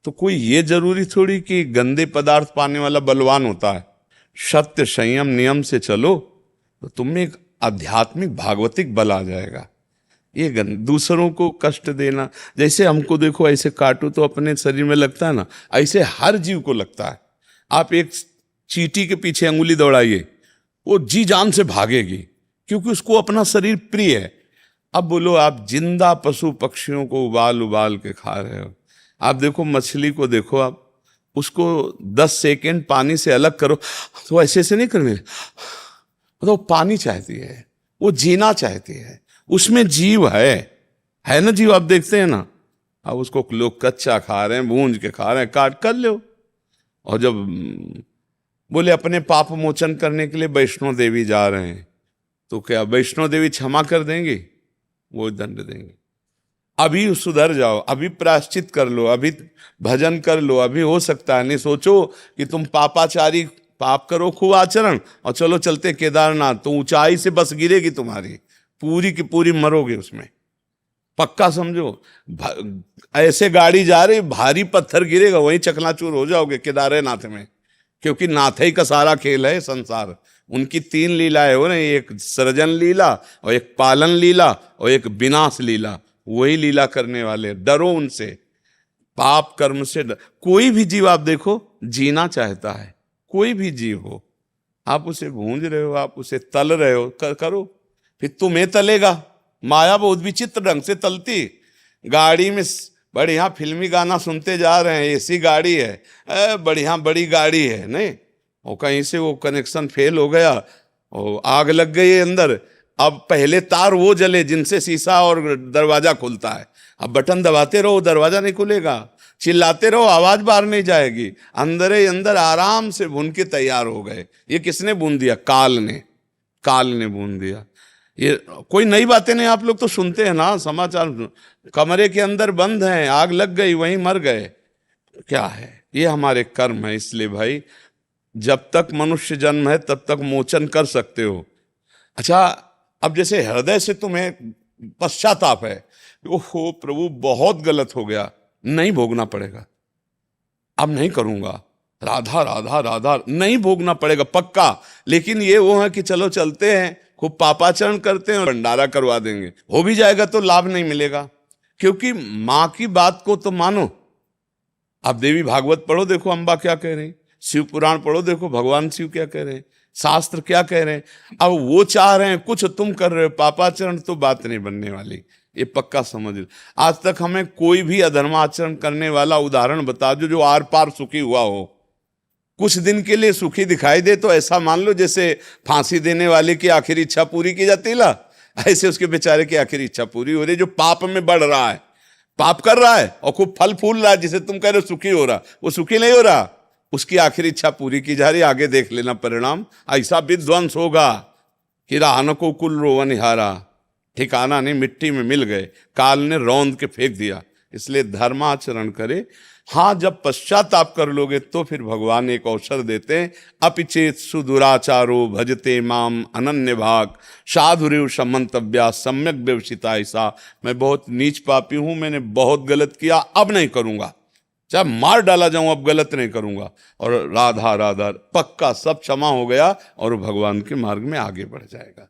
तो कोई ये जरूरी थोड़ी कि गंदे पदार्थ पाने वाला बलवान होता है। सत्य संयम नियम से चलो तो तुम में एक आध्यात्मिक भागवतिक बल आ जाएगा। ये दूसरों को कष्ट देना, जैसे हमको देखो ऐसे काटो तो अपने शरीर में लगता है ना, ऐसे हर जीव को लगता है। आप एक चींटी के पीछे अंगुली दौड़ाइए, वो जी जान से भागेगी क्योंकि उसको अपना शरीर प्रिय है। अब बोलो आप जिंदा पशु पक्षियों को उबाल उबाल के खा रहे हो। आप देखो मछली को देखो, आप उसको 10 सेकेंड पानी से अलग करो तो ऐसे नहीं करने, तो पानी चाहती है, वो जीना चाहती है, उसमें जीव है ना जीव। आप देखते हैं ना, अब उसको लोग कच्चा खा रहे हैं, भूंज के खा रहे हैं, काट कर लो। और जब बोले अपने पाप मोचन करने के लिए वैष्णो देवी जा रहे हैं, तो क्या वैष्णो देवी क्षमा कर देंगी? वो दंड देंगे। अभी सुधर जाओ, अभी प्रायश्चित कर लो, अभी भजन कर लो, अभी हो सकता है। नहीं सोचो कि तुम पापाचारी पाप करो खूब आचरण और चलो चलते केदारनाथ, तो ऊंचाई से बस गिरेगी तुम्हारी, पूरी की पूरी मरोगे उसमें, पक्का समझो। ऐसे गाड़ी जा रही, भारी पत्थर गिरेगा, वहीं चकनाचूर हो जाओगे केदारनाथ में, क्योंकि नाथ ही का सारा खेल है संसार। उनकी 3 लीलाएं हो ना, एक सृजन लीला और एक पालन लीला और एक विनाश लीला। वही लीला करने वाले, डरो उनसे, पाप कर्म से कोई भी जीव आप देखो जीना चाहता है, कोई भी जीव हो, आप उसे भूंज रहे हो, आप उसे तल रहे हो, करो, फिर तुम्हें तलेगा। माया बहुत विचित्र ढंग से तलती। गाड़ी में बढ़िया फिल्मी गाना सुनते जा रहे हैं, एसी गाड़ी है, बढ़िया बड़ी गाड़ी है, नहीं, और कहीं से वो कनेक्शन फेल हो गया और आग लग गई अंदर। अब पहले तार वो जले जिनसे शीशा और दरवाजा खुलता है, अब बटन दबाते रहो दरवाजा नहीं खुलेगा, चिल्लाते रहो आवाज बाहर नहीं जाएगी, अंदर ही अंदर आराम से भून के तैयार हो गए। ये किसने भून दिया? काल ने भून दिया। ये कोई नई बातें नहीं, आप लोग तो सुनते हैं ना समाचार, कमरे के अंदर बंद हैं, आग लग गई, वहीं मर गए। क्या है? ये हमारे कर्म है। इसलिए भाई जब तक मनुष्य जन्म है तब तक मोचन कर सकते हो। अच्छा, अब जैसे हृदय से तुम्हें पश्चाताप है, ओहो प्रभु बहुत गलत हो गया, नहीं भोगना पड़ेगा, अब नहीं करूंगा, राधा राधा राधा नहीं भोगना पड़ेगा पक्का। लेकिन ये वो है कि चलो चलते हैं, खूब पापाचरण करते हैं, भंडारा करवा देंगे, हो भी जाएगा तो लाभ नहीं मिलेगा। क्योंकि माँ की बात को तो मानो। आप देवी भागवत पढ़ो, देखो अम्बा क्या कह रहे हैं, शिव पुराण पढ़ो, देखो भगवान शिव क्या कह रहे हैं, शास्त्र क्या कह रहे हैं। अब वो चाह रहे हैं, कुछ तुम कर रहे हो, पापाचरण तो बात नहीं बनने वाली, ये पक्का समझ लो। आज तक हमें कोई भी अधर्माचरण करने वाला उदाहरण बता दो जो आर पार सुखी हुआ हो। कुछ दिन के लिए सुखी दिखाई दे तो ऐसा मान लो जैसे फांसी देने वाले की आखिरी इच्छा पूरी की जाती है, ऐसे उसके बेचारे की आखिरी इच्छा पूरी हो रही। जो पाप में बढ़ रहा है, पाप कर रहा है और खूब फल फूल रहा है, जिसे तुम कह रहे हो सुखी हो रहा, वो सुखी नहीं हो रहा, उसकी आखिरी इच्छा पूरी की जा रही। आगे देख लेना परिणाम, ऐसा विध्वंस होगा कि राहन को कुल रोवनिहारा, ठिकाना नहीं, मिट्टी में मिल गए, काल ने रौंद के फेंक दिया। इसलिए धर्माचरण करे। हाँ, जब पश्चाताप कर लोगे तो फिर भगवान एक अवसर देते हैं, अपिचेत सुदुराचारो भजते माम अनन्य भाग साधुरेव समंतव्या सम्यक व्यवसिता। ऐसा मैं बहुत नीच पापी हूं, मैंने बहुत गलत किया, अब नहीं करूंगा, चाहे मार डाला जाऊं, अब गलत नहीं करूंगा। और राधा राधा पक्का सब क्षमा हो गया और भगवान के मार्ग में आगे बढ़ जाएगा।